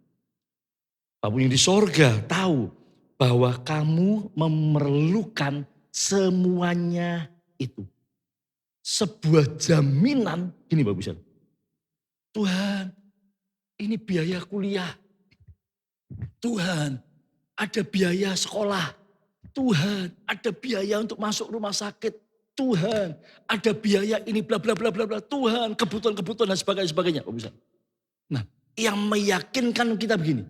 Speaker 2: Bapakmu yang di sorga tahu bahwa kamu memerlukan semuanya itu. Sebuah jaminan, gini Bapak Ibu. Tuhan, ini biaya kuliah. Tuhan, ada biaya sekolah. Tuhan, ada biaya untuk masuk rumah sakit. Tuhan, ada biaya ini bla bla bla bla bla. Tuhan, kebutuhan-kebutuhan dan sebagainya. Nah, yang meyakinkan kita begini.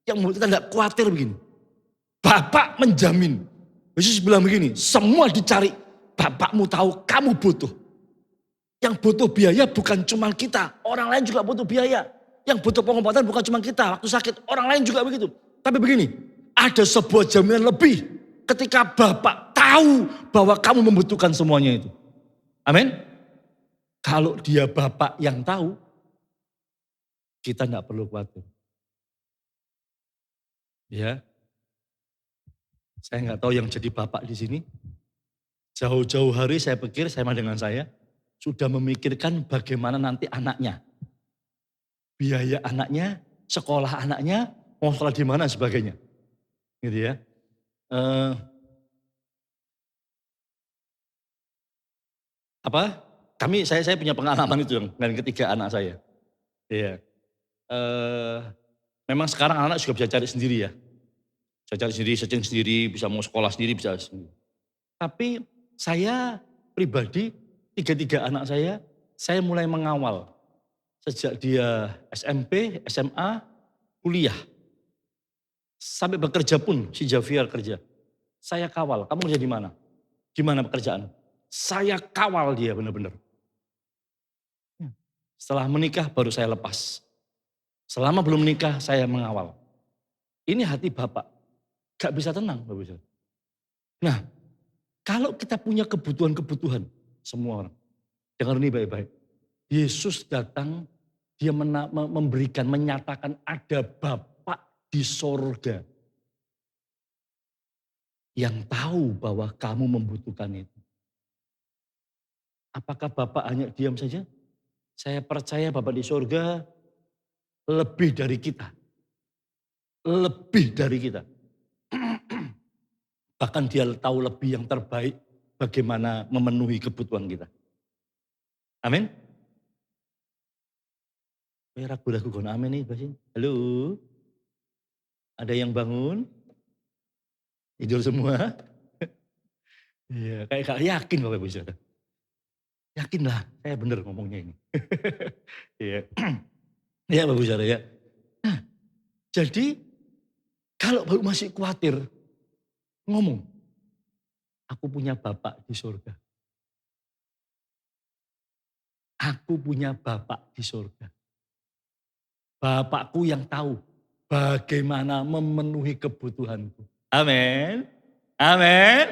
Speaker 2: Yang membuat kita tidak khawatir begini. Bapak menjamin. Yesus bilang begini, semua dicari. Bapakmu tahu kamu butuh. Yang butuh biaya bukan cuma kita, orang lain juga butuh biaya. Yang butuh pengobatan bukan cuma kita, waktu sakit orang lain juga begitu. Tapi begini, ada sebuah jaminan lebih ketika Bapak tahu bahwa kamu membutuhkan semuanya itu. Amin. Kalau dia Bapak yang tahu, kita tidak perlu khawatir. Ya, saya nggak tahu yang jadi Bapak di sini. Jauh-jauh hari saya pikir sama dengan saya. sudah memikirkan bagaimana nanti anaknya, biaya anaknya, sekolah anaknya, mau sekolah di mana sebagainya. Gitu ya. Saya punya pengalaman itu dengan ketiga anak saya. Iya. Memang sekarang anak juga bisa cari sendiri ya. Bisa cari sendiri, searching sendiri, bisa mau sekolah sendiri, bisa sendiri. Tapi saya pribadi, tiga anak saya mulai mengawal. Sejak dia SMP, SMA, kuliah. Sampai bekerja pun, si Javier kerja. Saya kawal, kamu kerja di mana? Gimana pekerjaan? Saya kawal dia benar-benar. Setelah menikah baru saya lepas. Selama belum menikah saya mengawal. Ini hati Bapak. Gak bisa tenang Bapak. Nah, kalau kita punya kebutuhan-kebutuhan, semua orang. Dengar ini baik-baik. Yesus datang, dia memberikan, menyatakan ada Bapak di sorga. Yang tahu bahwa kamu membutuhkan itu. Apakah Bapak hanya diam saja? Saya percaya Bapak di sorga lebih dari kita. Lebih dari kita. Bahkan dia tahu lebih yang terbaik bagaimana memenuhi kebutuhan kita. Amin. Ragu-ragu kon amin nih Basin. Halo. Ada yang bangun? Tidur semua? Iya, kayak gak yakin Bapak Ibu Saudara. Yakinlah, saya benar ngomongnya ini. Iya. Ya Bapak Ibu Saudara ya. Nah, jadi kalau Bapak masih khawatir, ngomong. Aku punya Bapak di surga. Aku punya Bapak di surga. Bapakku yang tahu bagaimana memenuhi kebutuhanku. Amin. Amin.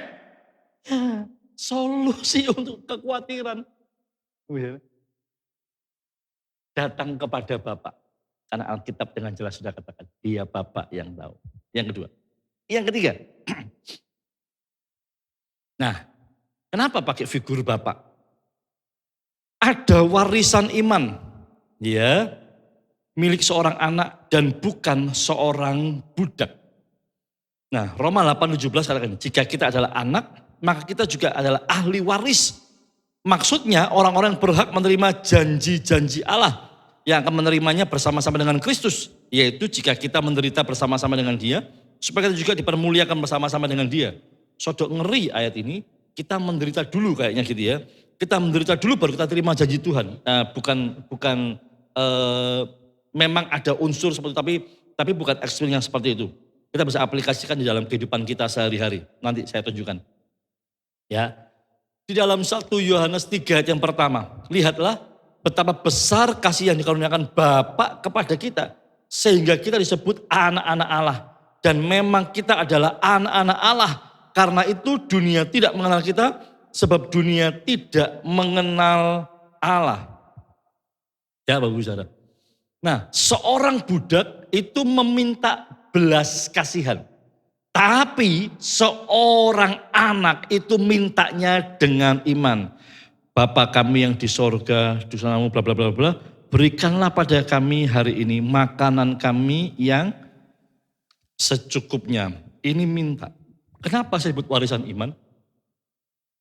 Speaker 2: Ya, solusi untuk kekhawatiran. Datang kepada Bapak. Karena Alkitab dengan jelas sudah katakan, dia Bapak yang tahu. Yang kedua. Yang ketiga. Nah, kenapa pakai figur Bapak? Ada warisan iman. Ya, milik seorang anak dan bukan seorang budak. Nah, Roma 8:17 katakan, jika kita adalah anak, maka kita juga adalah ahli waris. Maksudnya orang-orang yang berhak menerima janji-janji Allah yang akan menerimanya bersama-sama dengan Kristus. Yaitu jika kita menderita bersama-sama dengan dia, supaya kita juga dipermuliakan bersama-sama dengan dia. Sodok ngeri ayat ini, kita menderita dulu kayaknya gitu ya. Kita menderita dulu baru kita terima janji Tuhan. Bukan memang ada unsur seperti itu, tapi bukan ekstrim yang seperti itu. Kita bisa aplikasikan di dalam kehidupan kita sehari-hari. Nanti saya tunjukkan. Ya. Di dalam 1 Yohanes 3 ayat yang pertama. Lihatlah betapa besar kasih yang dikaruniakan Bapa kepada kita. Sehingga kita disebut anak-anak Allah. Dan memang kita adalah anak-anak Allah. Karena itu dunia tidak mengenal kita. Sebab dunia tidak mengenal Allah. Ya bagus saudara. Nah, seorang budak itu meminta belas kasihan. Tapi seorang anak itu mintanya dengan iman. Bapa kami yang di sorga, dosa-dosamu bla bla bla bla, berikanlah pada kami hari ini makanan kami yang secukupnya. Ini minta. Kenapa saya sebut warisan iman?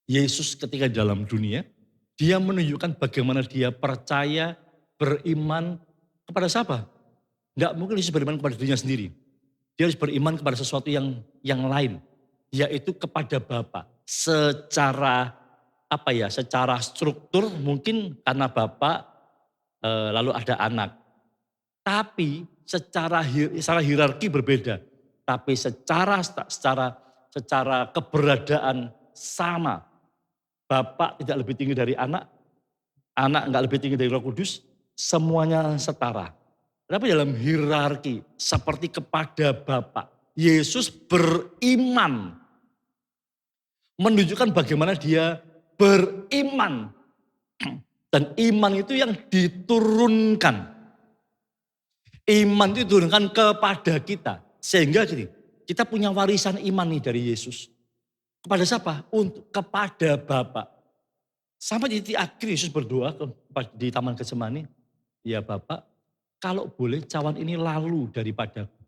Speaker 2: Yesus ketika dalam dunia, dia menunjukkan bagaimana dia percaya, beriman kepada siapa? Enggak mungkin Yesus beriman kepada dirinya sendiri. Dia harus beriman kepada sesuatu yang lain, yaitu kepada Bapa. Secara secara struktur mungkin karena Bapa lalu ada anak. Tapi secara hierarki berbeda. Tapi secara keberadaan sama. Bapa tidak lebih tinggi dari anak enggak lebih tinggi dari Roh Kudus, semuanya setara. Tapi dalam hierarki seperti kepada Bapa, Yesus beriman. Menunjukkan bagaimana dia beriman. Dan iman itu yang diturunkan. Iman itu diturunkan kepada kita. Sehingga gini, kita punya warisan iman nih dari Yesus. Kepada siapa? Kepada Bapa. Sampai di titik akhir Yesus berdoa di Taman Getsemani, ya Bapak, kalau boleh cawan ini lalu daripadaku.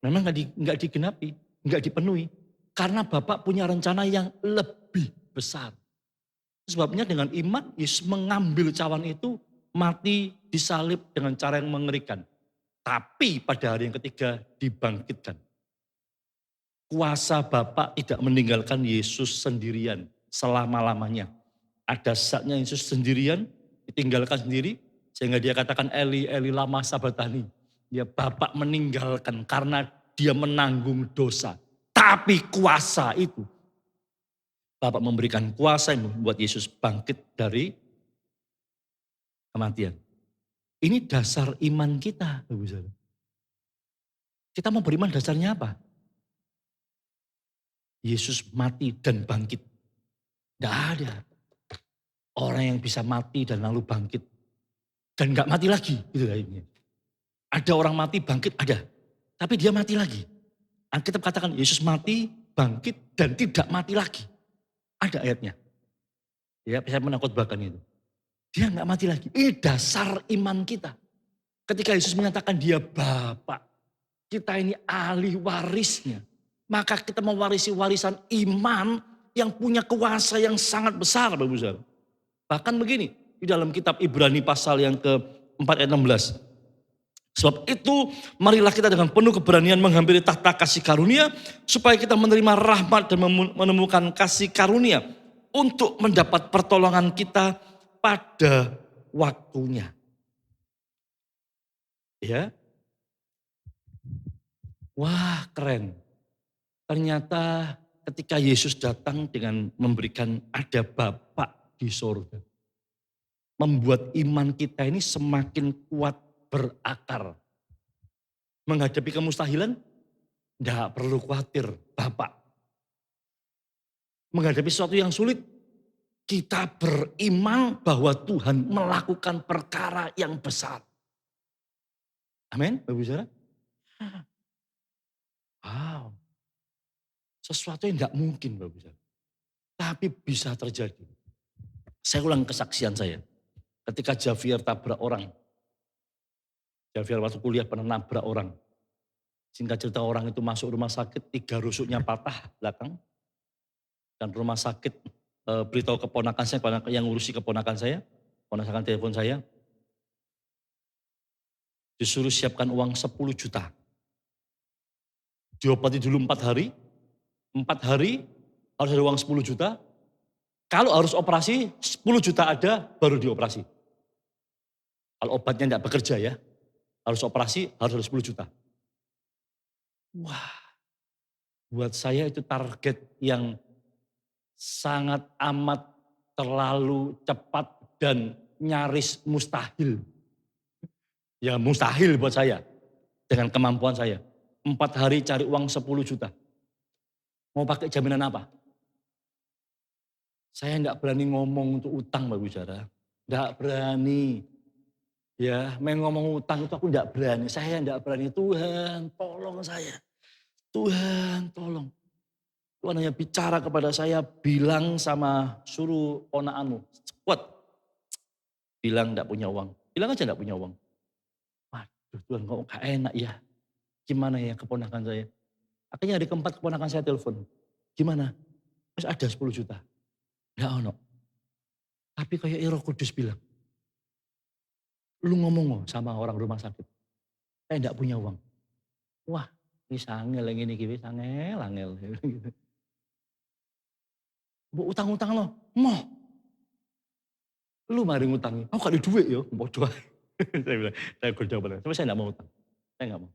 Speaker 2: Memang nggak digenapi, nggak dipenuhi. Karena Bapak punya rencana yang lebih besar. Sebabnya dengan iman Yesus mengambil cawan itu, mati disalib dengan cara yang mengerikan. Tapi pada hari yang ketiga dibangkitkan. Kuasa Bapa tidak meninggalkan Yesus sendirian selama-lamanya. Ada saatnya Yesus sendirian, ditinggalkan sendiri, sehingga dia katakan Eli, Eli lama sabatani. Ya Bapa meninggalkan karena dia menanggung dosa. Tapi kuasa itu, Bapa memberikan kuasa yang membuat Yesus bangkit dari kematian. Ini dasar iman kita. Kita mau beriman dasarnya apa? Yesus mati dan bangkit. Tidak ada orang yang bisa mati dan lalu bangkit. Dan gak mati lagi. Gitu ini. Ada orang mati bangkit, ada. Tapi dia mati lagi. Alkitab katakan Yesus mati, bangkit, dan tidak mati lagi. Ada ayatnya. Ya, saya menakutkan itu. Dia gak mati lagi. Ini dasar iman kita. Ketika Yesus menyatakan dia Bapa, kita ini ahli warisnya. Maka kita mewarisi warisan iman yang punya kuasa yang sangat besar, Bapak Ibu. Bahkan begini, di dalam kitab Ibrani pasal yang ke-4 ayat 16. Sebab itu marilah kita dengan penuh keberanian menghampiri tahta kasih karunia, supaya kita menerima rahmat dan menemukan kasih karunia untuk mendapat pertolongan kita pada waktunya. Ya. Wah, keren. Ternyata ketika Yesus datang dengan memberikan ada Bapa di sorga. Membuat iman kita ini semakin kuat berakar. Menghadapi kemustahilan, tidak perlu khawatir Bapak. Menghadapi sesuatu yang sulit, kita beriman bahwa Tuhan melakukan perkara yang besar. Amin, Bapak Saudara. Wow. Sesuatu yang tidak mungkin Bapak Saudara. Tapi bisa terjadi. Saya ulang kesaksian saya. Ketika Javier tabrak orang. Javier waktu kuliah pernah nabrak orang. Singkat cerita orang itu masuk rumah sakit, 3 rusuknya patah belakang. Dan rumah sakit beritahu keponakan saya, yang ngurusi keponakan saya. Keponakan telepon saya. Disuruh siapkan uang 10 juta. Diobati dulu 4 hari. 4 hari harus ada uang 10 juta. Kalau harus operasi 10 juta ada baru dioperasi. Kalau obatnya tidak bekerja ya. Harus operasi harus ada 10 juta. Wah. Buat saya itu target yang sangat amat terlalu cepat dan nyaris mustahil. Ya mustahil buat saya. Dengan kemampuan saya. 4 hari cari uang 10 juta. Mau pakai jaminan apa? Saya enggak berani ngomong untuk utang Bapak Saudara. Enggak berani. Ya, main ngomong utang itu aku enggak berani. Saya enggak berani. Tuhan tolong saya. Tuhan tolong. Tuhan hanya bicara kepada saya, bilang sama suruh ponakanmu. Cepat. Bilang enggak punya uang. Bilang aja enggak punya uang. Waduh Tuhan kok gak enak ya. Gimana ya keponakan saya. Akhirnya hari keempat keponakan saya telepon. Gimana? Terus ada 10 juta. Enggak ono. Tapi kayak Roh Kudus bilang. Lu ngomong sama orang rumah sakit. Saya enggak punya uang. Wah, ini sangel yang ini gini, angel. Bu utang-utang lo. Mau. Lu mari ngutangi. Aku gak ada duit ya. Bodoh. Saya bilang, saya jawab. Tapi saya enggak mau utang. Saya enggak mau.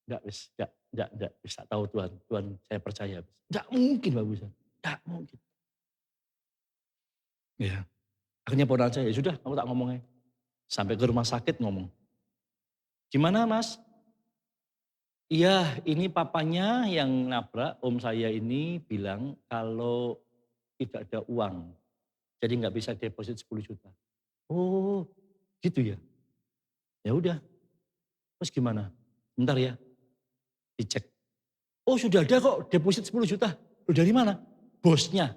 Speaker 2: Enggak bisa tahu Tuhan. Tuhan saya percaya. Enggak mungkin Bapak Ibu. Enggak mungkin. Ya. Akhirnya ponakan saya, ya sudah aku tak ngomongnya. Sampai ke rumah sakit ngomong. Gimana Mas? Iya ini papanya yang nabrak om saya ini bilang kalau tidak ada uang. Jadi nggak bisa deposit 10 juta. Oh gitu ya? Ya udah. Terus gimana? Bentar ya. Dicek. Oh sudah ada kok deposit 10 juta. Loh dari mana? Bosnya.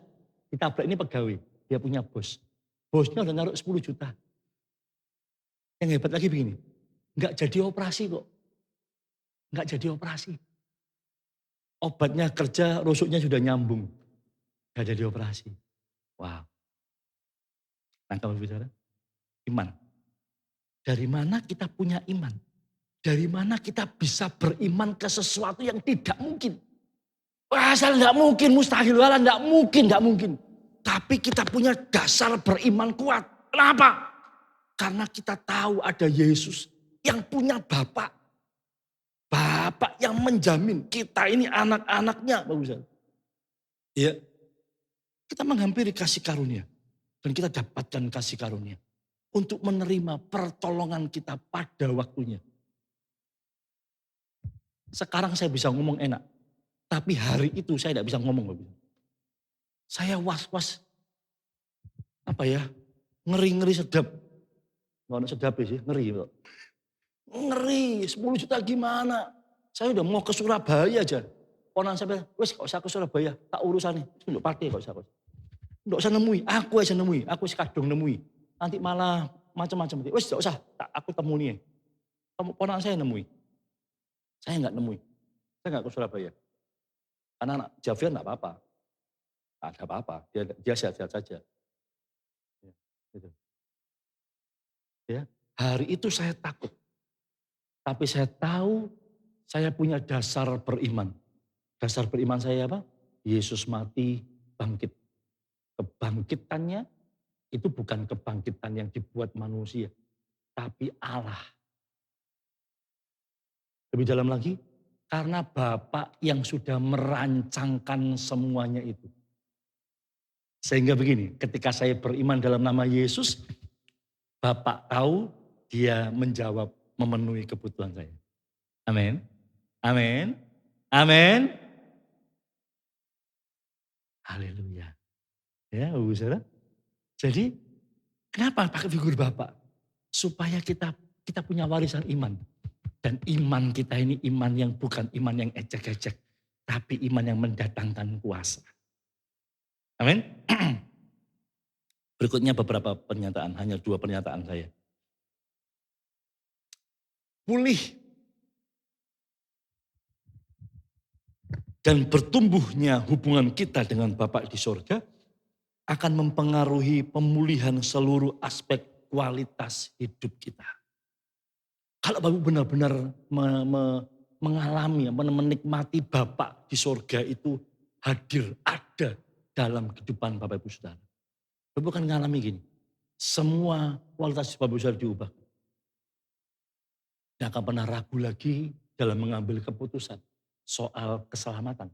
Speaker 2: Ditabrak ini pegawai. dia punya bos. Bosnya udah naruh 10 juta. Yang hebat lagi begini, nggak jadi operasi kok. Nggak jadi operasi. Obatnya kerja, rusuknya sudah nyambung. Nggak jadi operasi. Wow. Nah kamu bicara, iman. Dari mana kita punya iman? Dari mana kita bisa beriman ke sesuatu yang tidak mungkin? Wah, asal tidak mungkin, mustahil, wala tidak mungkin, tidak mungkin. Tapi kita punya dasar beriman kuat. Kenapa? Karena kita tahu ada Yesus yang punya Bapak. Bapak yang menjamin kita ini anak-anaknya. Bagus. Ya, kita menghampiri kasih karunia. Dan kita dapatkan kasih karunia. Untuk menerima pertolongan kita pada waktunya. Sekarang saya bisa ngomong enak. Tapi hari itu saya tidak bisa ngomong. Saya was-was. Apa ya? Ngeri-ngeri sedap. Nggak sedap sih, ngeri. Ngeri, 10 juta gimana? Saya udah mau ke Surabaya aja. Ponan saya, wes gak usah ke Surabaya. Tak urusan nih. Untuk partai gak usah. Gak usah nemui, aku aja nemui. Aku sekadung nemui. Nanti malah macam-macam. Wes gak usah, aku temui nih. Ponan saya nemui. Saya nggak nemui. Saya nggak ke Surabaya. Karena anak Javier nggak apa-apa. Nggak ada apa-apa. Dia sehat-sehat saja. Ya, gitu. Ya, hari itu saya takut. Tapi saya tahu saya punya dasar beriman. Dasar beriman saya apa? Yesus mati, bangkit. Kebangkitannya itu bukan kebangkitan yang dibuat manusia. Tapi Allah. Lebih dalam lagi, karena Bapak yang sudah merancangkan semuanya itu. Sehingga begini, ketika saya beriman dalam nama Yesus, Bapak tahu dia menjawab memenuhi kebutuhan saya. Amin. Amin. Amin. Haleluya. Ya, saudara. Jadi, kenapa pakai figur Bapak? Supaya kita punya warisan iman. Dan iman kita ini iman yang bukan iman yang ecek-ecek. Tapi iman yang mendatangkan kuasa. Amin. Berikutnya beberapa pernyataan, hanya 2 pernyataan saya. Pulih dan bertumbuhnya hubungan kita dengan Bapa di sorga akan mempengaruhi pemulihan seluruh aspek kualitas hidup kita. Kalau Bapak benar-benar mengalami, menikmati Bapa di sorga itu hadir, ada dalam kehidupan Bapak Ibu Saudara. Bapak kan mengalami gini, semua kualitas Bapak Ibu Saudara diubah. Tidak akan pernah ragu lagi dalam mengambil keputusan soal keselamatan.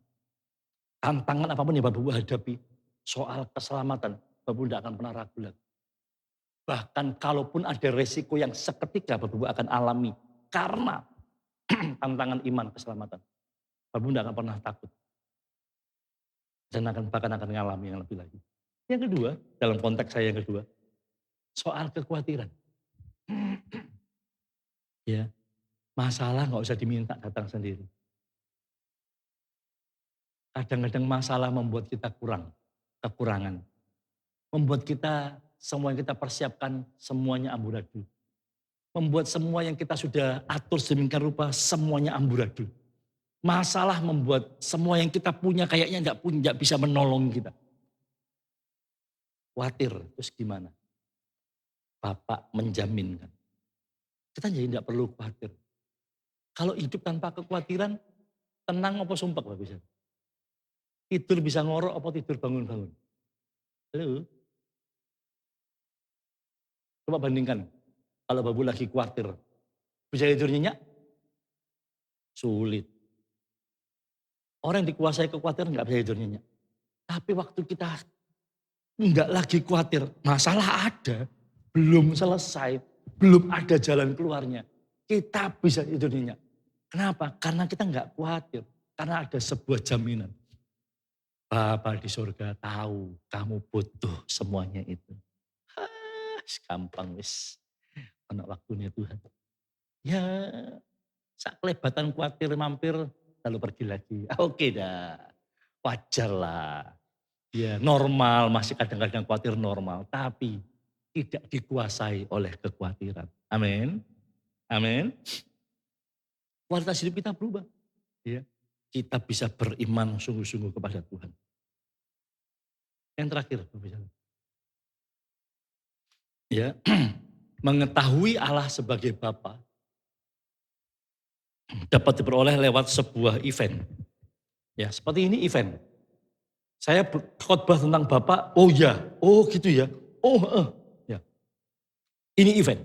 Speaker 2: Tantangan apapun yang Bapak Ibu hadapi, soal keselamatan, Bapak Ibu tidak akan pernah ragu lagi. Bahkan kalaupun ada resiko yang seketika Bapak Ibu akan alami karena tantangan iman keselamatan. Bapak Ibu tidak akan pernah takut. Dan bahkan akan mengalami yang lebih lagi. Yang kedua, dalam konteks saya yang kedua, soal kekhawatiran. Ya, masalah nggak usah diminta datang sendiri. Kadang-kadang masalah membuat kita kekurangan. Membuat kita semua yang kita persiapkan semuanya amburadul. Membuat semua yang kita sudah atur sedemikian rupa semuanya amburadul. Masalah membuat semua yang kita punya kayaknya nggak bisa menolong kita. Khawatir, terus gimana? Bapak menjaminkan. Kita jadi tidak perlu khawatir. Kalau hidup tanpa kekhawatiran, tenang apa sumpah Bapak bisa? Tidur bisa ngorok apa tidur bangun-bangun? Halo? Coba bandingkan, kalau Bapak lagi khawatir, bisa tidur nyenyak? Sulit. Orang yang dikuasai kekhawatiran nggak bisa tidur nyenyak. Tapi waktu kita nggak lagi khawatir, masalah ada, belum selesai, belum ada jalan keluarnya. Kita bisa tidur nyenyak. Kenapa? Karena kita nggak khawatir. Karena ada sebuah jaminan. Bapa di surga tahu kamu butuh semuanya itu. Gampang wis. Anak waktunya Tuhan. Ya, sak kelebatan khawatir mampir lalu pergi lagi. Oke dah. Wajar lah. Ya, normal, masih kadang-kadang khawatir normal. Tapi tidak dikuasai oleh kekhawatiran. Amin. Amin. Kualitas hidup kita berubah. Ya. Kita bisa beriman sungguh-sungguh kepada Tuhan. Yang terakhir, ya, mengetahui Allah sebagai Bapa dapat diperoleh lewat sebuah event. Ya, seperti ini event. Saya khotbah tentang Bapak, oh ya, oh gitu ya, oh ya. Ini event.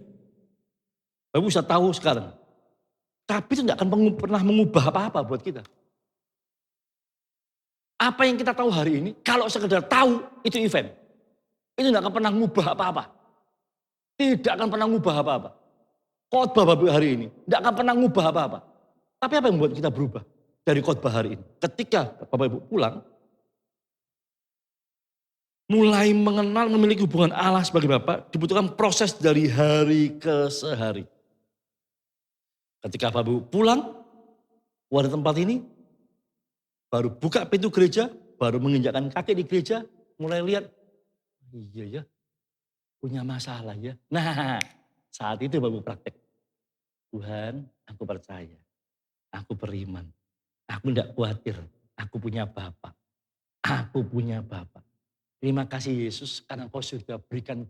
Speaker 2: Bapak bisa tahu sekarang. Tapi itu tidak akan pernah mengubah apa-apa buat kita. Apa yang kita tahu hari ini, kalau sekedar tahu itu event. Itu tidak akan pernah mengubah apa-apa. Tidak akan pernah mengubah apa-apa. Khotbah Bapak hari ini tidak akan pernah mengubah apa-apa. Tapi apa yang membuat kita berubah dari khotbah hari ini? Ketika Bapak Ibu pulang, mulai mengenal, memiliki hubungan Allah sebagai Bapa, dibutuhkan proses dari hari ke sehari. Ketika Bapak Ibu pulang, keluar dari tempat ini, baru buka pintu gereja, baru menginjakkan kaki di gereja, mulai lihat, iya ya, punya masalah ya. Nah, saat itu Bapak Ibu praktek. Tuhan, aku percaya, aku beriman, aku tidak khawatir, aku punya Bapa, aku punya Bapa. Terima kasih Yesus karena Engkau sudah berikan,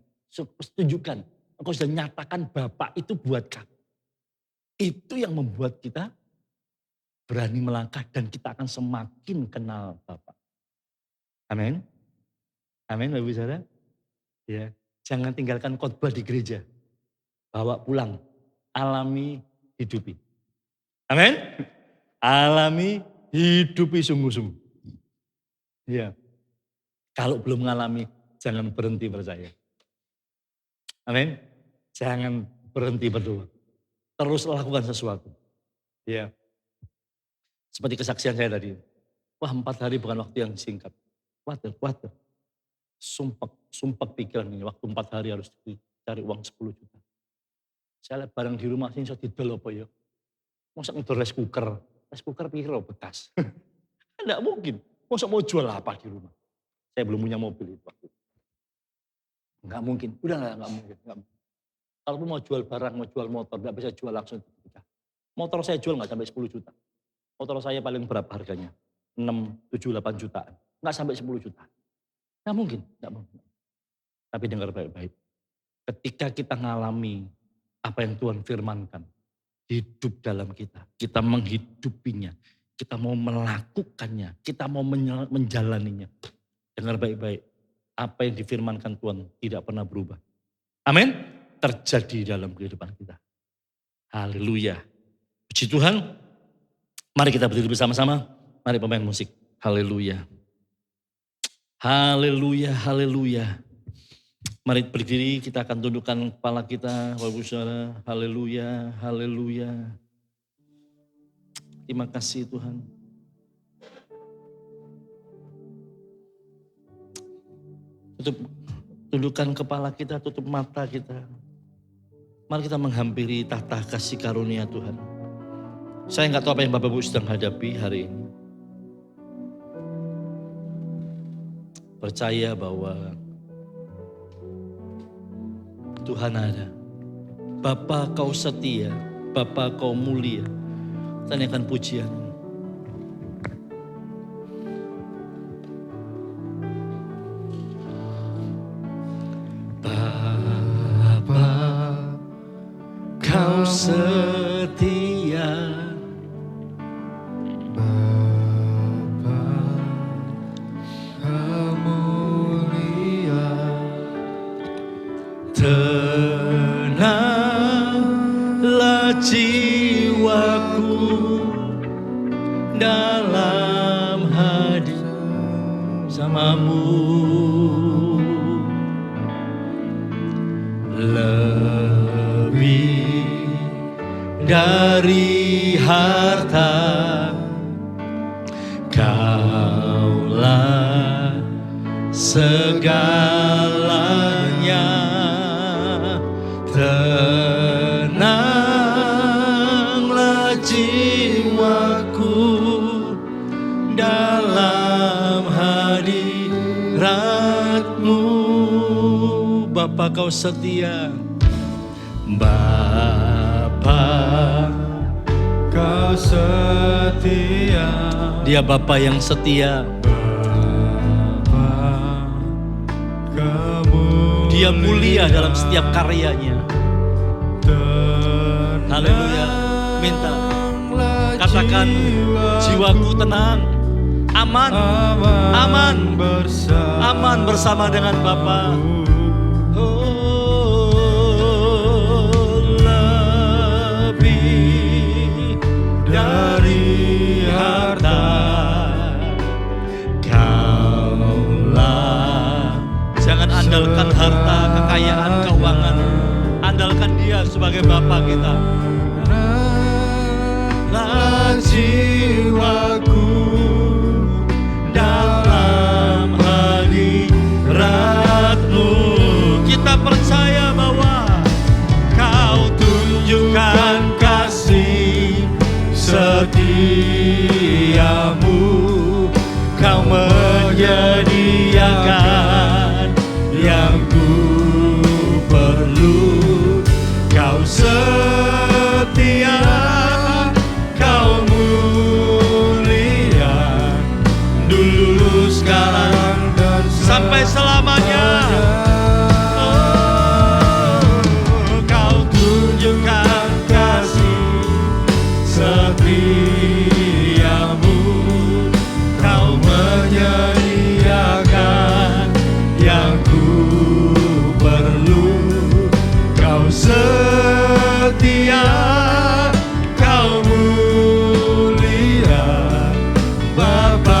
Speaker 2: tunjukkan, Engkau sudah nyatakan Bapa itu buat kami. Itu yang membuat kita berani melangkah dan kita akan semakin kenal Bapa. Amin. Amin Bapak Ibu Saudara. Ya, jangan tinggalkan khotbah di gereja. Bawa pulang, alami, hidupi. Amin. Alami, hidupi sungguh-sungguh. Ya. Kalau belum mengalami, jangan berhenti percaya. Amin. Jangan berhenti berdoa. Terus lakukan sesuatu. Ya. Seperti kesaksian saya tadi. Wah 4 hari bukan waktu yang singkat. Khawatir. Sumpah pikiran ini. Waktu 4 hari harus cari uang 10 juta. Saya lihat barang di rumah sini, saya didol apa ya. Masa ngedol rice cooker. Rice cooker piro bekas. Tidak mungkin. Masa mau jual apa di rumah. Saya belum punya mobil itu waktu. Enggak mungkin. Udah enggak mungkin. Kalaupun mau jual barang, mau jual motor, enggak bisa jual langsung. Motor saya jual enggak sampai 10 juta. Motor saya paling berapa harganya? 6, 7, 8 jutaan. Enggak sampai 10 juta. Enggak mungkin. Tapi dengar baik-baik. Ketika kita mengalami apa yang Tuhan firmankan, hidup dalam kita. Kita menghidupinya. Kita mau melakukannya. Kita mau menjalaninya. Dengar baik-baik. Apa yang difirmankan Tuhan tidak pernah berubah. Amin. Terjadi dalam kehidupan kita. Haleluya. Puji Tuhan. Mari kita berdiri bersama-sama. Mari pemain musik. Haleluya. Haleluya, haleluya. Mari berdiri, kita akan tundukkan kepala kita. Bapak Ibu Saudara. Haleluya, haleluya. Terima kasih Tuhan. Tundukkan kepala kita, tutup mata kita. Mari kita menghampiri tahta kasih karunia Tuhan. Saya nggak tahu apa yang Bapak Ibu sedang hadapi hari ini. Percaya bahwa Tuhan ada. Bapa kau setia, Bapa kau mulia. Tanyakan pujian. Kau setia,
Speaker 1: Bapa, Kau mulia.
Speaker 2: Tenanglah jiwaku dalam hadir bersamamu. Dari harta Kaulah segalanya. Tenanglah jiwaku dalam hadirat-Mu. Bapa kau setia. Bapa
Speaker 1: Kau setia.
Speaker 2: Dia Bapa yang setia. Dia mulia dalam setiap karyanya. Haleluya. Minta, katakan, jiwaku tenang, aman, aman, aman bersama dengan Bapa. Oh, lebih dari harta, Kaulah. Jangan andalkan harta, kekayaan, keuangan. Andalkan Dia sebagai Bapa kita. Jiwaku dalam hadirat-Mu. Kita percaya bahwa Kau tunjukkan kasih setiamu. Kau menyediakan yang ku perlu. Kau setia, Kau mulia, dulu, sekarang, dan sampai selamanya. Oh, Kau tunjukkan kasih setiamu. Kau menyediakan yang ku perlu. Kau setia, Kau mulia, Bapa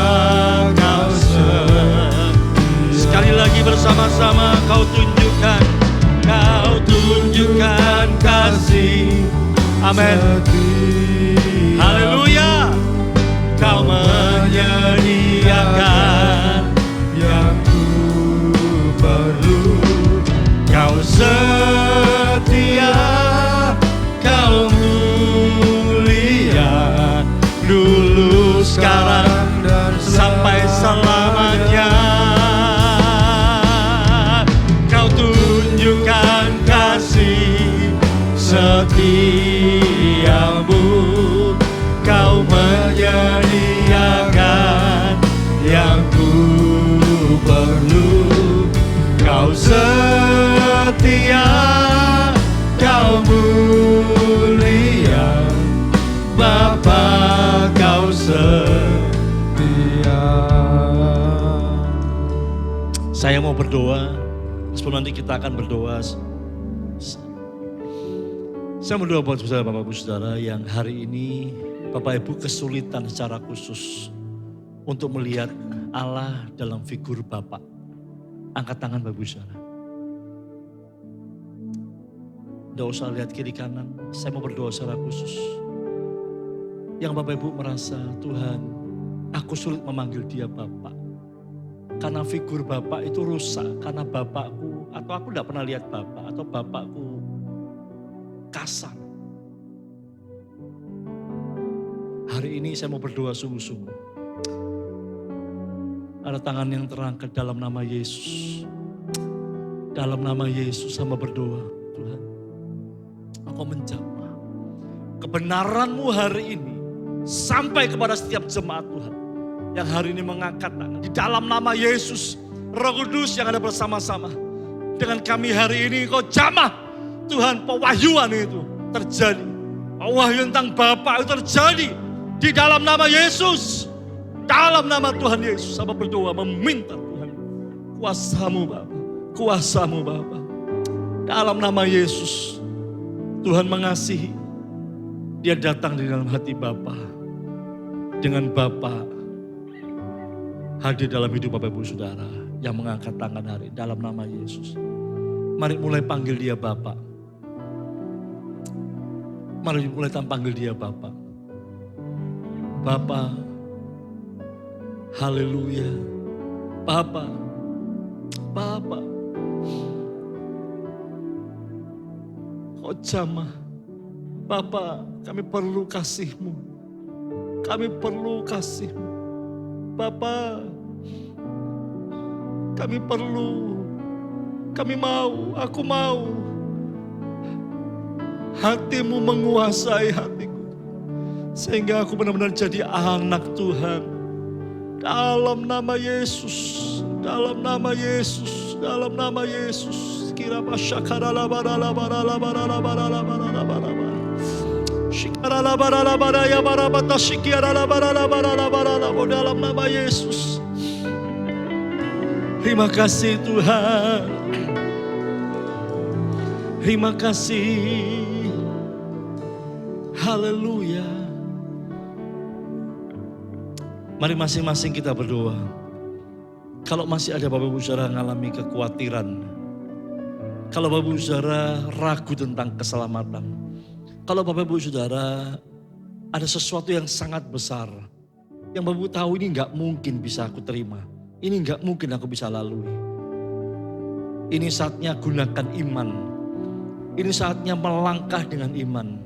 Speaker 2: Kau setia. Sekali lagi bersama-sama, Kau tunjukkan kasih. Amin. Haleluya. Kau menyediakan yang ku perlu. Kau setia, Kau mulia, dulu, sekarang, dan sampai selamanya. Kau tunjukkan kasih setiamu. Kau menyediakan yang ku perlu. Kau setia, Kau mulia, Bapa Kau setia. Saya mau berdoa. Sebelum nanti kita akan berdoa. Saya mau berdoa buat saudara Bapak Ibu Saudara yang hari ini Bapak Ibu kesulitan secara khusus untuk melihat Allah dalam figur Bapak. Angkat tangan Bapak Ibu Saudara. Tidak usah lihat kiri kanan. Saya mau berdoa secara khusus. Yang Bapak Ibu merasa, Tuhan, aku sulit memanggil Dia Bapak. Karena figur Bapak itu rusak. Karena Bapakku, atau aku tidak pernah lihat Bapak, atau Bapakku kasar. Hari ini saya mau berdoa sungguh-sungguh. Ada tangan yang terangkat dalam nama Yesus. Dalam nama Yesus sama berdoa, Tuhan. Engkau menjamah kebenaran-Mu hari ini sampai kepada setiap jemaat Tuhan yang hari ini mengangkat tangan. Di dalam nama Yesus, Roh Kudus yang ada bersama-sama dengan kami hari ini, Engkau jamah Tuhan, pewahyuan itu terjadi. Pewahyuan tentang Bapa itu terjadi di dalam nama Yesus. Dalam nama Tuhan Yesus, sama berdoa meminta Tuhan kuasa-Mu Bapa, kuasa-Mu Bapa. Dalam nama Yesus, Tuhan mengasihi. Dia datang di dalam hati Bapa. Dengan Bapa hadir dalam hidup Bapak Ibu Saudara yang mengangkat tangan hari dalam nama Yesus. Mari mulai panggil Dia Bapa. Mari mulai panggil Dia Bapa. Bapa, haleluya. Bapa, Bapa. Kau jamah. Bapa, kami perlu kasih-Mu. Kami perlu kasih-Mu. Bapa, kami perlu Kami mau, aku mau. Hati-Mu menguasai hatiku. Sehingga aku benar-benar jadi anak Tuhan. Dalam nama Yesus. Dalam nama Yesus. Dalam nama Yesus. Kira pasyakara barala barala barala barala barala barala. Shikara barala baraya barabata shikiara barala barala barala. Dalam nama Yesus. Terima kasih Tuhan. Terima kasih. Haleluya. Mari masing-masing kita berdoa. Kalau masih ada Bapak Ibu Saudara mengalami kekhawatiran. Kalau Bapak Ibu Saudara ragu tentang keselamatan. Kalau Bapak Ibu Saudara ada sesuatu yang sangat besar. Yang Bapak Ibu tahu ini gak mungkin bisa aku terima. Ini gak mungkin aku bisa lalui. Ini saatnya gunakan iman. Ini saatnya melangkah dengan iman.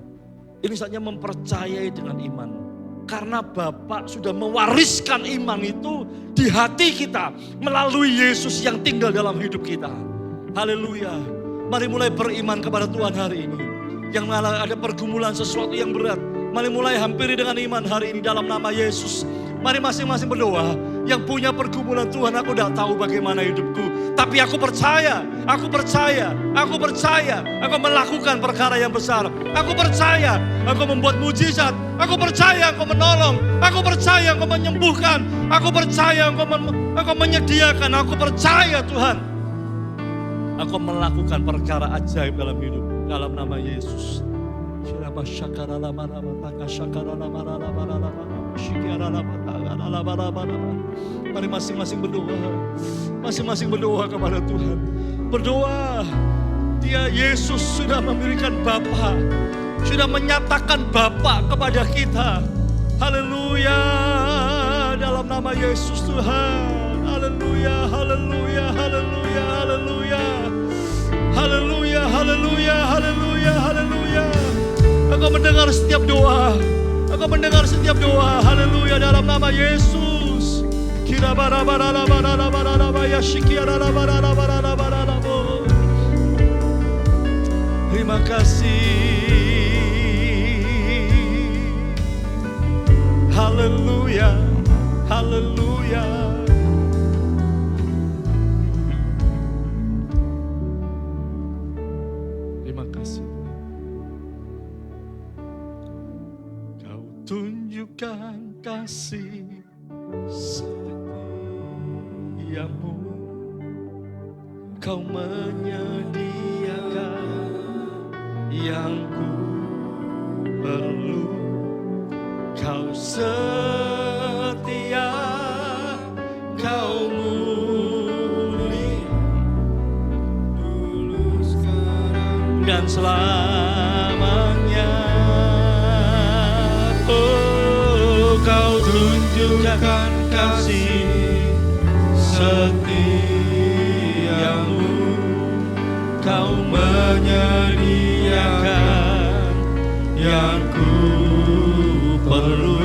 Speaker 2: Ini saatnya mempercayai dengan iman. Karena Bapak sudah mewariskan iman itu di hati kita melalui Yesus yang tinggal dalam hidup kita. Haleluya. Mari mulai beriman kepada Tuhan hari ini. Yang ada pergumulan sesuatu yang berat. Mari mulai hampiri dengan iman hari ini dalam nama Yesus. Mari masing-masing berdoa. Yang punya pergumulan, Tuhan aku tidak tahu bagaimana hidupku. Tapi aku percaya, aku percaya, aku percaya. Aku melakukan perkara yang besar. Aku percaya, aku membuat mujizat. Aku percaya Engkau menolong. Aku percaya Engkau menyembuhkan. Aku percaya Engkau menyediakan. Aku percaya Tuhan. Aku melakukan perkara ajaib dalam hidup. Dalam nama Yesus. Mari masing-masing berdoa. Masing-masing berdoa kepada Tuhan. Berdoa. Dia Yesus sudah memberikan Bapa. Sudah menyatakan Bapa kepada kita. Haleluya. Dalam nama Yesus Tuhan. Haleluya, haleluya, haleluya, haleluya. Haleluya, haleluya, haleluya, haleluya. Engkau mendengar setiap doa. Engkau mendengar setiap doa. Haleluya dalam nama Yesus. Kira bara bara bara bara bara bara shikiara bara bara bara bara. Terima kasih. Haleluya. Haleluya. Terima kasih. Kau tunjukkan kasih setiamu. Kau menyediakan yang ku perlu. Kau setia, kau mulia, dulu sekarang dan selamanya. Oh, kau tunjukkan kasih setiamu. Kau menyediakan yang ku perlu.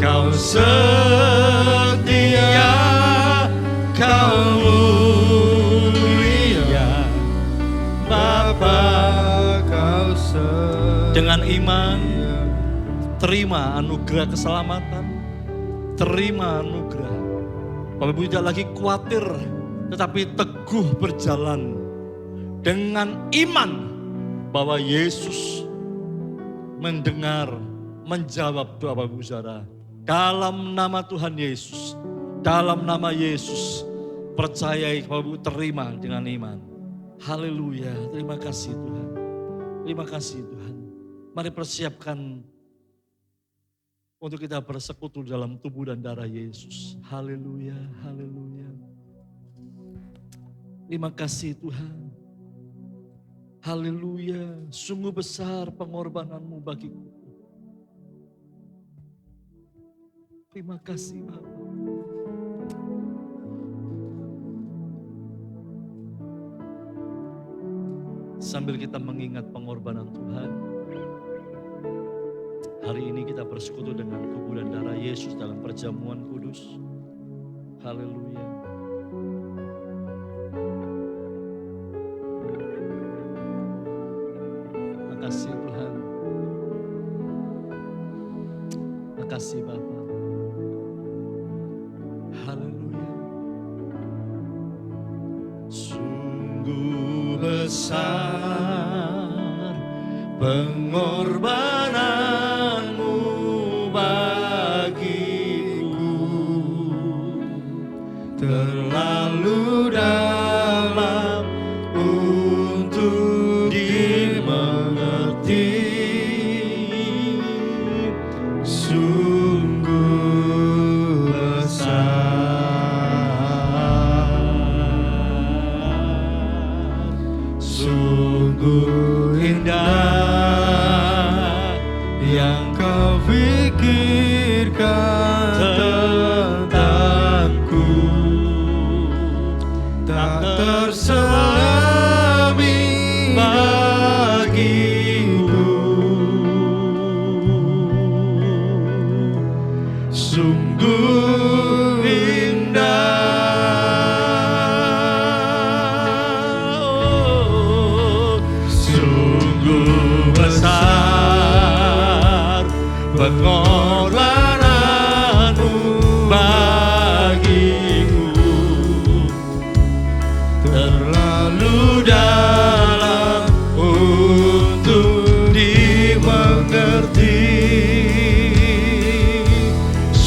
Speaker 2: Kau setia, kau mulia, Bapa, kau setia. Dengan iman, terima anugerah keselamatan, terima anugerah. Bapak Ibu tidak lagi khawatir, tetapi teguh berjalan dengan iman bahwa Yesus mendengar, menjawab doa Bapak Ibu Saudara. Dalam nama Tuhan Yesus, dalam nama Yesus, percayai Bapak Ibu, terima dengan iman. Haleluya, terima kasih Tuhan. Terima kasih Tuhan. Mari persiapkan untuk kita bersekutu dalam tubuh dan darah Yesus. Haleluya, haleluya. Terima kasih Tuhan. Haleluya, sungguh besar pengorbananmu bagiku. Terima kasih Bapa. Sambil kita mengingat pengorbanan Tuhan, hari ini kita bersekutu dengan tubuh dan darah Yesus dalam perjamuan kudus. Haleluya. kasih Bapa. Haleluya. Sungguh besar pengorbananmu bagiku, terlalu dalam untuk dimengerti. Sungguh besar, sungguh indah yang kau pikirkan tentangku, tak terselami bagiku. Sungguh indah, oh, sungguh besar pengorbananmu bagiku, terlalu dalam untuk dimengerti.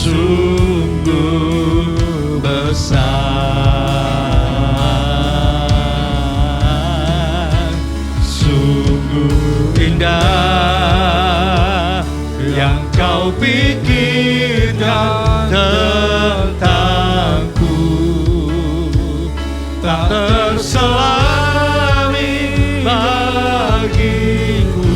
Speaker 2: Sungguh besar, sungguh indah yang kau pikirkan tentangku, tak terselami bagiku.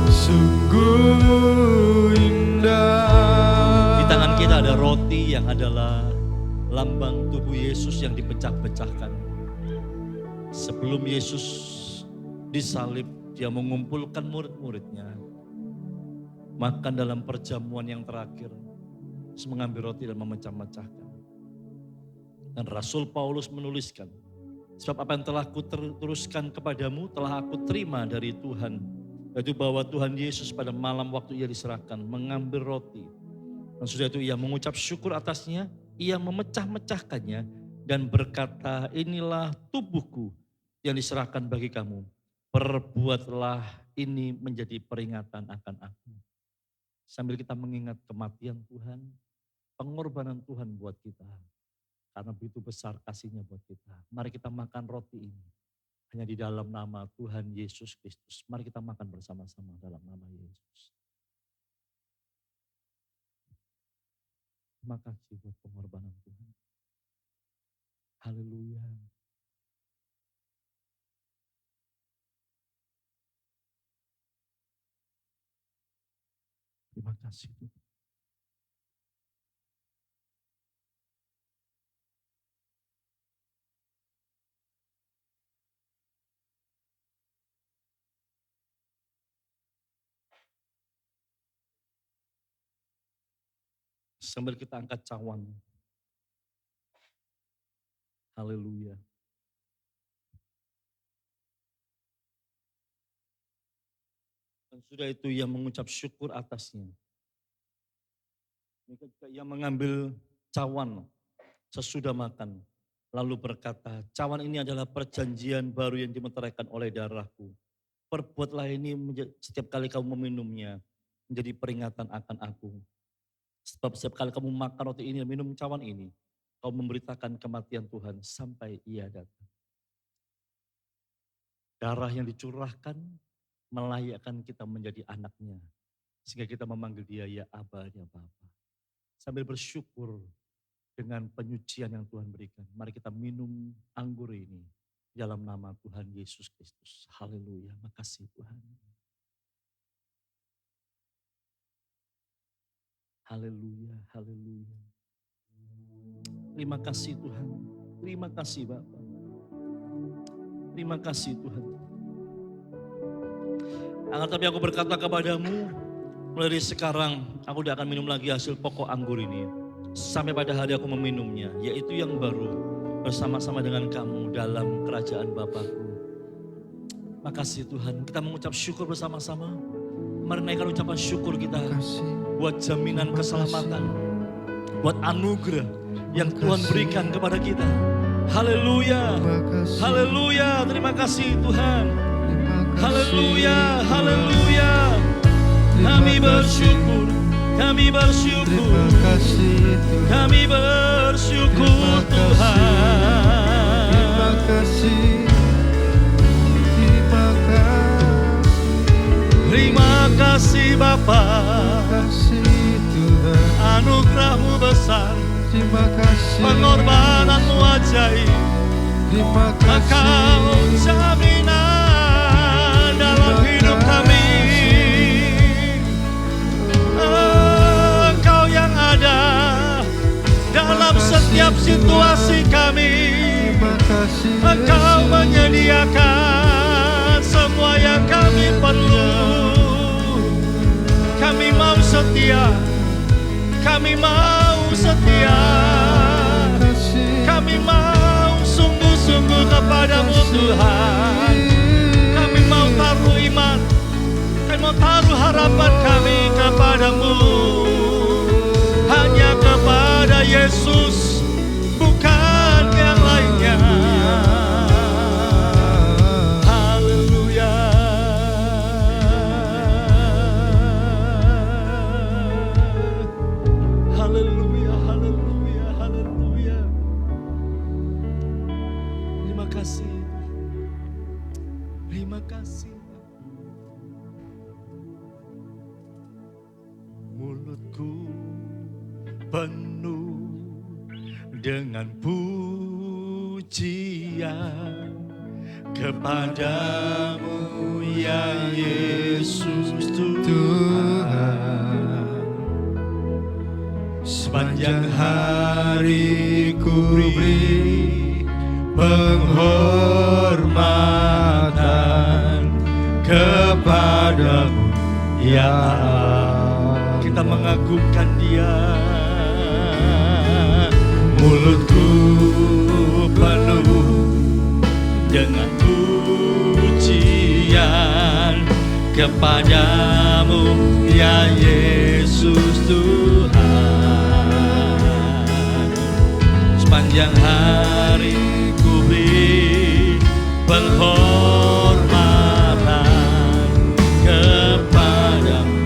Speaker 2: Sungguh indah. Di tangan kita ada roti yang adalah lambang tubuh Yesus yang dipecah-pecahkan. Sebelum Yesus disalib, dia mengumpulkan murid-muridnya makan dalam perjamuan yang terakhir, terus mengambil roti dan memecah-mecahkan. Dan Rasul Paulus menuliskan, sebab apa yang telah kuteruskan kepadamu telah aku terima dari Tuhan, yaitu bahwa Tuhan Yesus pada malam waktu ia diserahkan mengambil roti, dan sudah itu ia mengucap syukur atasnya, ia memecah-mecahkannya dan berkata, inilah tubuhku yang diserahkan bagi kamu. Perbuatlah ini menjadi peringatan akan aku. Sambil kita mengingat kematian Tuhan, pengorbanan Tuhan buat kita. Karena begitu besar kasihnya buat kita. Mari kita makan roti ini. Hanya di dalam nama Tuhan Yesus Kristus. Mari kita makan bersama-sama dalam nama Yesus. Terima kasih buat pengorbanan Tuhan. Haleluya. Terima kasih Tuhan. Sambil kita angkat cawan. Haleluya. Dan sudah itu ia mengucap syukur atasnya. Ketika ia mengambil cawan sesudah makan. Lalu berkata, cawan ini adalah perjanjian baru yang dimeteraikan oleh darahku. Perbuatlah ini setiap kali kamu meminumnya menjadi peringatan akan aku. Sebab setiap kali kamu makan roti ini dan minum cawan ini, kau memberitakan kematian Tuhan sampai ia datang. Darah yang dicurahkan melayakkan kita menjadi anaknya. Sehingga kita memanggil dia ya Aba, ya Bapa. Sambil bersyukur dengan penyucian yang Tuhan berikan. Mari kita minum anggur ini dalam nama Tuhan Yesus Kristus. Haleluya, makasih Tuhan. Haleluya, haleluya. Terima kasih Tuhan. Terima kasih Bapa. Terima kasih Tuhan. Akan tapi aku berkata kepadamu, mulai dari sekarang aku tidak akan minum lagi hasil pokok anggur ini. Sampai pada hari aku meminumnya, yaitu yang baru bersama-sama dengan kamu dalam kerajaan Bapakku. Makasih Tuhan, kita mengucap syukur bersama-sama. Mari naikkan ucapan syukur kita
Speaker 1: Kasih.
Speaker 2: buat jaminan
Speaker 1: Terima
Speaker 2: keselamatan, buat anugerah yang Tuhan berikan kepada kita. Haleluya,
Speaker 1: Terima kasih.
Speaker 2: haleluya, terima kasih Tuhan.
Speaker 1: Terima kasih.
Speaker 2: Haleluya, haleluya.
Speaker 1: Terima
Speaker 2: Kami
Speaker 1: kasih.
Speaker 2: bersyukur, kami bersyukur,
Speaker 1: Terima kasih Tuhan.
Speaker 2: kami bersyukur
Speaker 1: Terima kasih.
Speaker 2: Tuhan.
Speaker 1: Terima kasih. Terima kasih.
Speaker 2: Terima kasih Bapa,
Speaker 1: Terima kasih Tuhan.
Speaker 2: anugerah-Mu besar,
Speaker 1: Terima kasih.
Speaker 2: pengorbanan-Mu ajaib.
Speaker 1: Terima
Speaker 2: Engkau
Speaker 1: kasih.
Speaker 2: jaminan dalam hidup kami. Engkau yang ada dalam setiap situasi kami.
Speaker 1: Terima kasih.
Speaker 2: Engkau menyediakan semua yang kami perlu. Kami mau setia, kami mau setia, kami mau sungguh-sungguh kepadamu Tuhan. Kami mau taruh iman, kami mau taruh harapan kami kepadamu. Hanya kepada Yesus, bukan yang lainnya. Haleluya. Haleluya, haleluya, haleluya. Terima kasih. Terima kasih. Mulutku penuh dengan pujian kepadamu ya Yesus Tuhan. Sepanjang hari ku beri penghormatan kepadamu ya Allah. Kita mengagungkan Dia. Mulutku penuh dengan pujian kepadamu ya Yesus Tuhan. Sepanjang hari ku beri penghormatan kepadamu.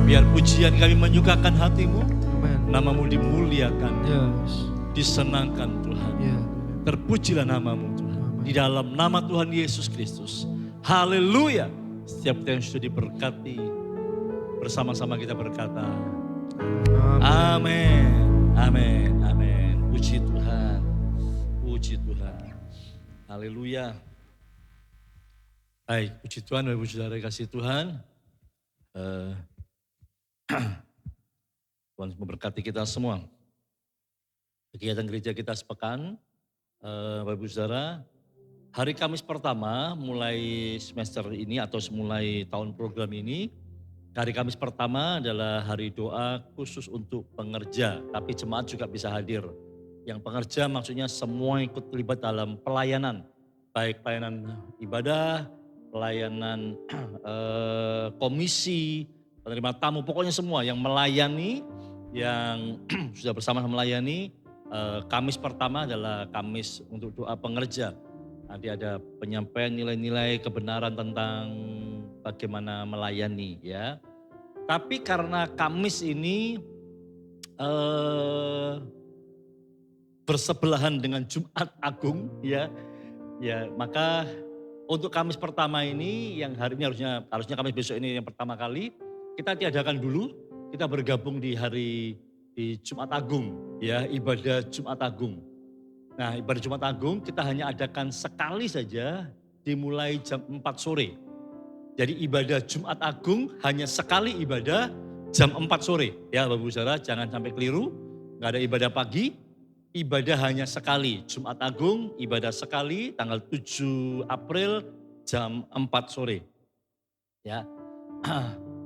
Speaker 2: Biar pujian kami menyukakan hatimu,
Speaker 1: Amen.
Speaker 2: namamu dimuliakan,
Speaker 1: Yes.
Speaker 2: disenangkan Tuhan.
Speaker 1: Ya.
Speaker 2: Terpujilah namamu Tuhan. Di dalam nama Tuhan Yesus Kristus. Haleluya. Setiap kita yang sudah diberkati, bersama-sama kita berkata, amin, amin, amin. Puji Tuhan, puji Tuhan. Haleluya. Baik, puji Tuhan, Bapak Ibu Saudara kasih Tuhan. Tuhan memberkati kita semua. Kegiatan gereja kita sepekan, Bapak Ibu Saudara, hari Kamis pertama mulai semester ini atau mulai tahun program ini, hari Kamis pertama adalah hari doa khusus untuk pengerja, tapi jemaat juga bisa hadir. Yang pengerja maksudnya semua ikut terlibat dalam pelayanan, baik pelayanan ibadah, pelayanan komisi, penerima tamu, pokoknya semua yang melayani, yang sudah bersama-sama melayani. Kamis pertama adalah Kamis untuk doa pengerja. Nanti ada penyampaian nilai-nilai kebenaran tentang bagaimana melayani ya. Tapi karena Kamis ini bersebelahan dengan Jumat Agung ya, maka untuk Kamis pertama ini yang hari ini harusnya Kamis besok ini yang pertama kali kita tiadakan dulu, kita bergabung di Jumat Agung ya, ibadah Jumat Agung. Nah, ibadah Jumat Agung kita hanya adakan sekali saja dimulai jam 4 sore. Jadi ibadah Jumat Agung hanya sekali ibadah jam 4 sore. Ya Bapak Ibu Saudara, jangan sampai keliru, gak ada ibadah pagi, ibadah hanya sekali. Jumat Agung ibadah sekali tanggal 7 April jam 4 sore. Ya.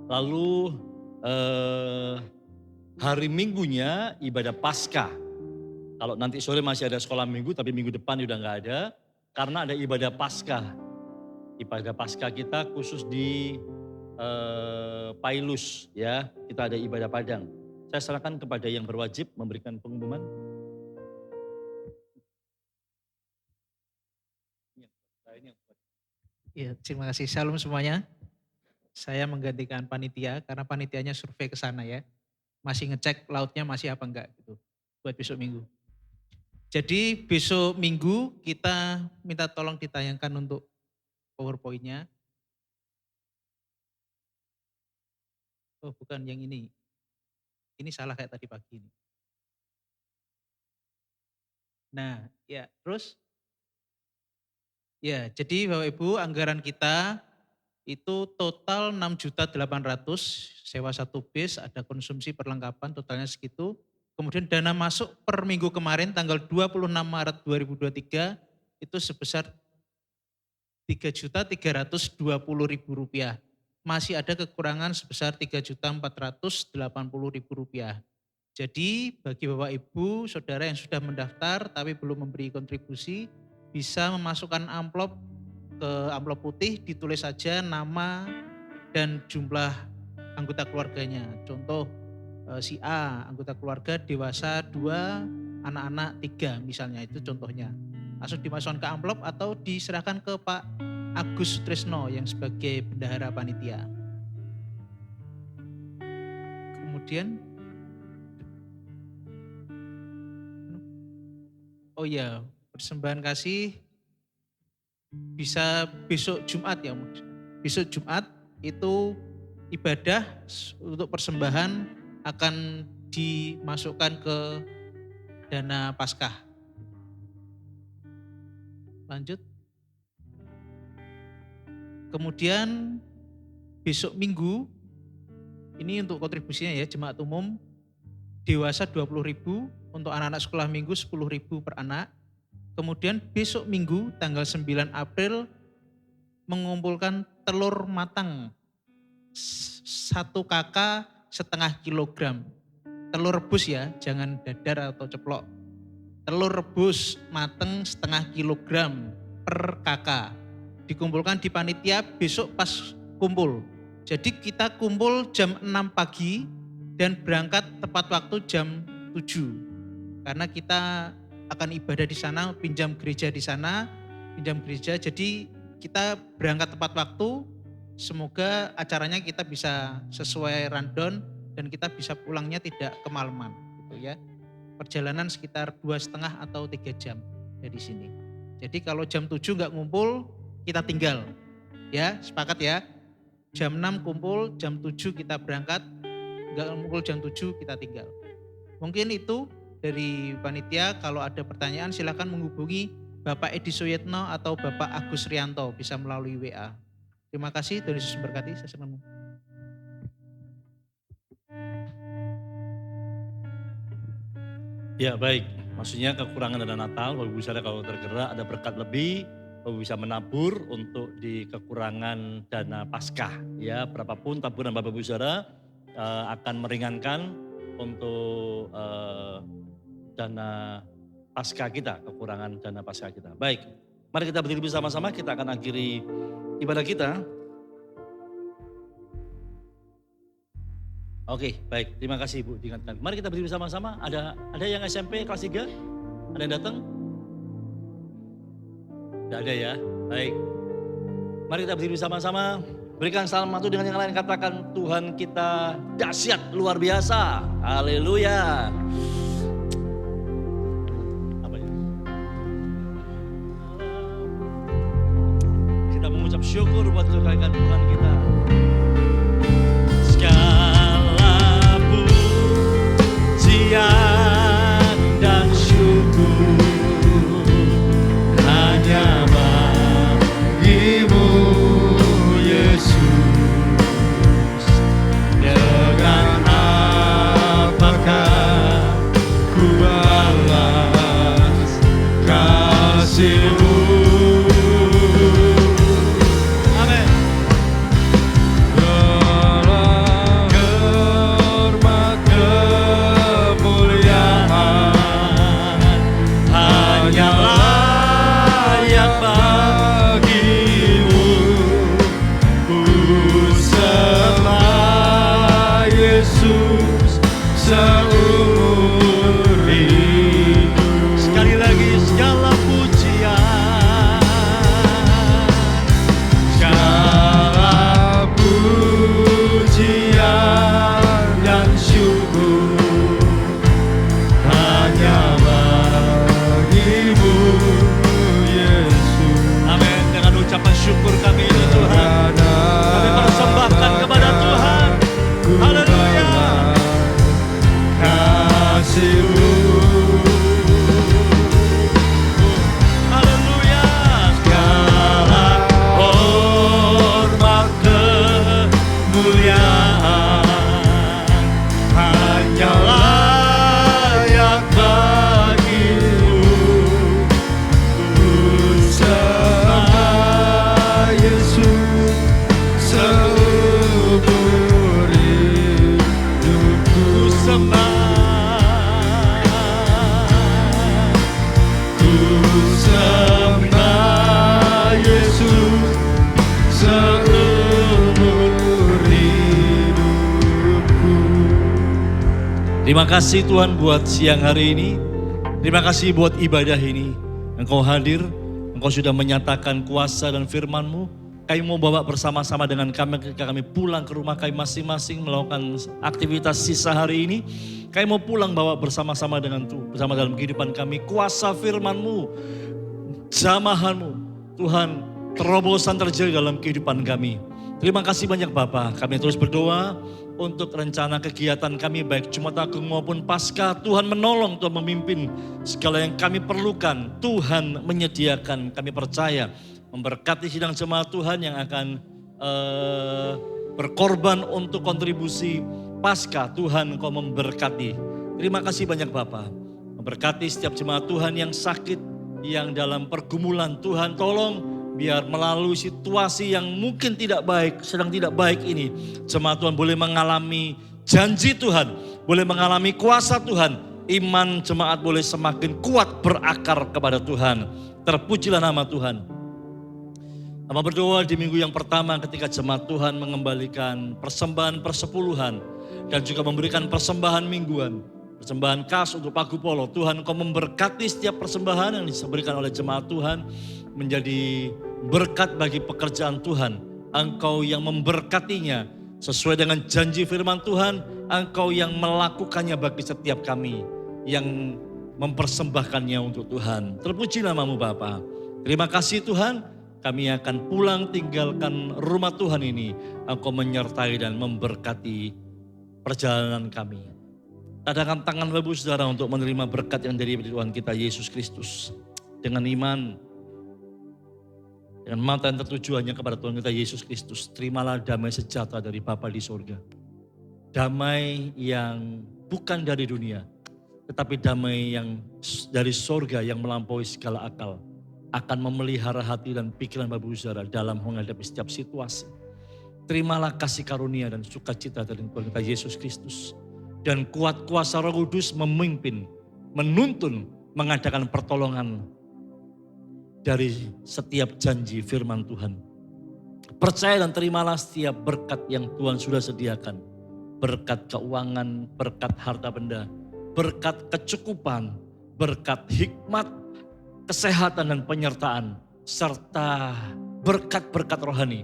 Speaker 2: Lalu hari Minggunya ibadah Paskah. Kalau nanti sore masih ada sekolah minggu, tapi minggu depan udah gak ada. Karena ada ibadah Paskah. ibadah Paskah kita khusus di Pailus ya. Kita ada ibadah Padang. Saya serahkan kepada yang berwajib memberikan pengumuman.
Speaker 3: Ya, terima kasih. Shalom semuanya. Saya menggantikan panitia karena panitianya survei ke sana ya. Masih ngecek lautnya masih apa enggak gitu buat besok minggu. Jadi besok minggu kita minta tolong ditayangkan untuk PowerPoint-nya. Oh, bukan yang ini. Ini salah kayak tadi pagi ini. Nah, ya, terus ya, jadi Bapak Ibu anggaran kita itu total 6.800.000 sewa satu bis, ada konsumsi perlengkapan totalnya segitu. Kemudian dana masuk per minggu kemarin tanggal 26 Maret 2023 itu sebesar Rp3.320.000. Masih ada kekurangan sebesar Rp3.480.000. Jadi bagi Bapak Ibu, Saudara yang sudah mendaftar tapi belum memberi kontribusi, bisa memasukkan amplop ke amplop putih, ditulis saja nama dan jumlah anggota keluarganya. Contoh si A, anggota keluarga dewasa 2, anak-anak 3 misalnya, itu contohnya. Langsung dimasukkan ke amplop atau diserahkan ke Pak Agus Sutrisno yang sebagai bendahara panitia. Kemudian, oh ya, persembahan kasih bisa besok Jumat ya. Besok Jumat itu ibadah untuk persembahan akan dimasukkan ke dana Paskah. Lanjut. Kemudian besok Minggu ini untuk kontribusinya ya, jemaat umum dewasa 20.000, untuk anak-anak sekolah minggu 10.000 per anak. Kemudian besok Minggu tanggal 9 April mengumpulkan telur matang 1 kakak setengah kilogram. Telur rebus ya, jangan dadar atau ceplok. Telur rebus matang setengah kilogram per kakak. Dikumpulkan di panitia besok pas kumpul. Jadi kita kumpul jam 6 pagi dan berangkat tepat waktu jam 7. Karena kita akan ibadah di sana, pinjam gereja di sana, jadi kita berangkat tepat waktu. Semoga acaranya kita bisa sesuai rundown dan kita bisa pulangnya tidak kemalaman, gitu ya. Perjalanan sekitar 2,5 atau 3 jam dari sini. Jadi kalau jam 7 nggak ngumpul, kita tinggal, ya, sepakat ya. Jam 6 kumpul, jam 7 kita berangkat, nggak ngumpul jam 7 kita tinggal. Mungkin itu dari panitia. Kalau ada pertanyaan silakan menghubungi Bapak Edi Suyetno atau Bapak Agus Rianto, bisa melalui WA. Terima kasih, Tuhan Yesus memberkati. Saya senang.
Speaker 2: Ya baik, maksudnya kekurangan dana Natal, Bapak Ibu Saudara kalau tergerak ada berkat lebih, Bapak Ibu bisa menabur untuk di kekurangan dana Paskah. Ya, berapapun taburan Bapak Ibu Saudara akan meringankan untuk dana Paskah kita, kekurangan dana Paskah kita. Baik, mari kita berdiri bersama-sama, kita akan akhiri ibadah kita. Oke, baik, terima kasih Ibu diingatkan. Mari kita berdiri bersama-sama. Ada yang SMP kelas 3? Ada yang datang? Tidak ada ya, baik. Mari kita berdiri bersama-sama. Berikan salam satu dengan yang lain, katakan Tuhan kita dahsyat luar biasa. Haleluya. Kita mengucap syukur buat kebaikan Tuhan kita. Segala pujian dan syukur hanya bagimu Yesus. Dengan apakah ku balas kasih-Mu? Amin. Terima kasih Tuhan buat siang hari ini. Terima kasih buat ibadah ini. Engkau hadir, Engkau sudah menyatakan kuasa dan firman-Mu. Kami mau bawa bersama-sama dengan kami ketika kami pulang ke rumah kami masing-masing melakukan aktivitas sisa hari ini. Kami mau pulang bawa bersama-sama dengan Tuhan, bersama dalam kehidupan kami. Kuasa firman-Mu, jamahan-Mu, Tuhan, terobosan terjadi dalam kehidupan kami. Terima kasih banyak Bapa. Kami terus berdoa untuk rencana kegiatan kami baik Jumat Agung maupun Paskah. Tuhan menolong, Tuhan memimpin segala yang kami perlukan. Tuhan menyediakan, kami percaya. Memberkati sidang jemaat Tuhan yang akan berkorban untuk kontribusi Paskah. Tuhan Engkau memberkati. Terima kasih banyak Bapa. Memberkati setiap jemaat Tuhan yang sakit, yang dalam pergumulan. Tuhan tolong biar melalui situasi yang mungkin tidak baik, sedang tidak baik ini, jemaat Tuhan boleh mengalami janji Tuhan, boleh mengalami kuasa Tuhan. Iman jemaat boleh semakin kuat berakar kepada Tuhan. Terpujilah nama Tuhan. Hamba berdoa di minggu yang pertama ketika jemaat Tuhan mengembalikan persembahan persepuluhan dan juga memberikan persembahan mingguan, persembahan kas untuk Pagupolo. Tuhan Engkau memberkati setiap persembahan yang diberikan oleh jemaat Tuhan menjadi berkat bagi pekerjaan Tuhan. Engkau yang memberkatinya sesuai dengan janji firman Tuhan. Engkau yang melakukannya bagi setiap kami yang mempersembahkannya untuk Tuhan. Terpuji nama-Mu Bapa. Terima kasih Tuhan. Kami akan pulang tinggalkan rumah Tuhan ini. Engkau menyertai dan memberkati perjalanan kami. Tadahkan tangan Bapak Saudara untuk menerima berkat yang dari Tuhan kita Yesus Kristus. Dengan iman, dengan mata yang tertuju hanya kepada Tuhan kita Yesus Kristus. Terimalah damai sejahtera dari Bapa di surga. Damai yang bukan dari dunia, tetapi damai yang dari surga yang melampaui segala akal. Akan memelihara hati dan pikiran Bapak Saudara dalam menghadapi setiap situasi. Terimalah kasih karunia dan sukacita dari Tuhan kita Yesus Kristus. Dan kuat kuasa Roh Kudus memimpin, menuntun, mengadakan pertolongan dari setiap janji firman Tuhan. Percaya dan terimalah setiap berkat yang Tuhan sudah sediakan. Berkat keuangan, berkat harta benda, berkat kecukupan, berkat hikmat, kesehatan dan penyertaan, serta berkat-berkat rohani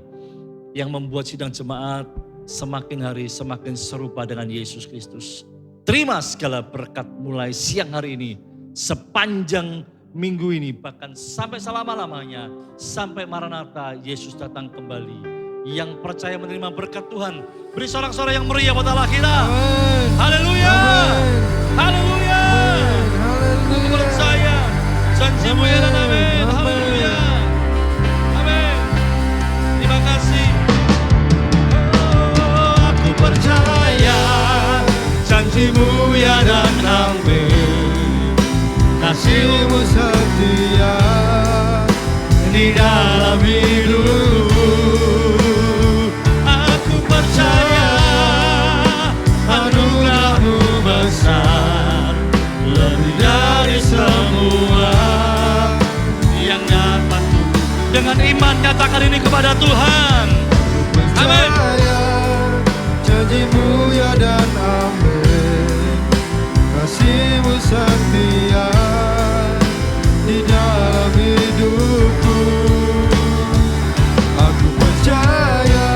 Speaker 2: yang membuat sidang jemaat semakin hari semakin serupa dengan Yesus Kristus. Terima segala berkat mulai siang hari ini, sepanjang minggu ini, bahkan sampai selama-lamanya, sampai Maranatha Yesus datang kembali. Yang percaya menerima berkat Tuhan, beri sorak-sorai yang meriah buat Allah kita. Haleluya, haleluya. Untuk percaya janji-Mu ya dan amin. Haleluya. Amin. Terima kasih. Oh, aku percaya janji-Mu ya dan amin. Kasih-Mu setia di dalam hidupku. Aku percaya anugerah-Mu besar, lebih dari semua yang dapat. Dengan iman nyatakan ini kepada Tuhan. Amin.
Speaker 4: Janji-Mu ya dan amin. Kasih-Mu setia di dalam hidupku. Aku percaya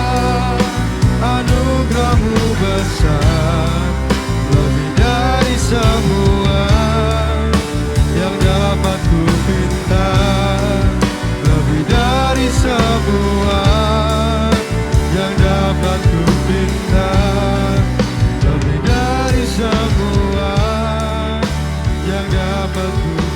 Speaker 4: anugerah-Mu besar, lebih dari semua yang dapat ku minta, lebih dari semua yang dapat ku minta, lebih dari semua yang dapat ku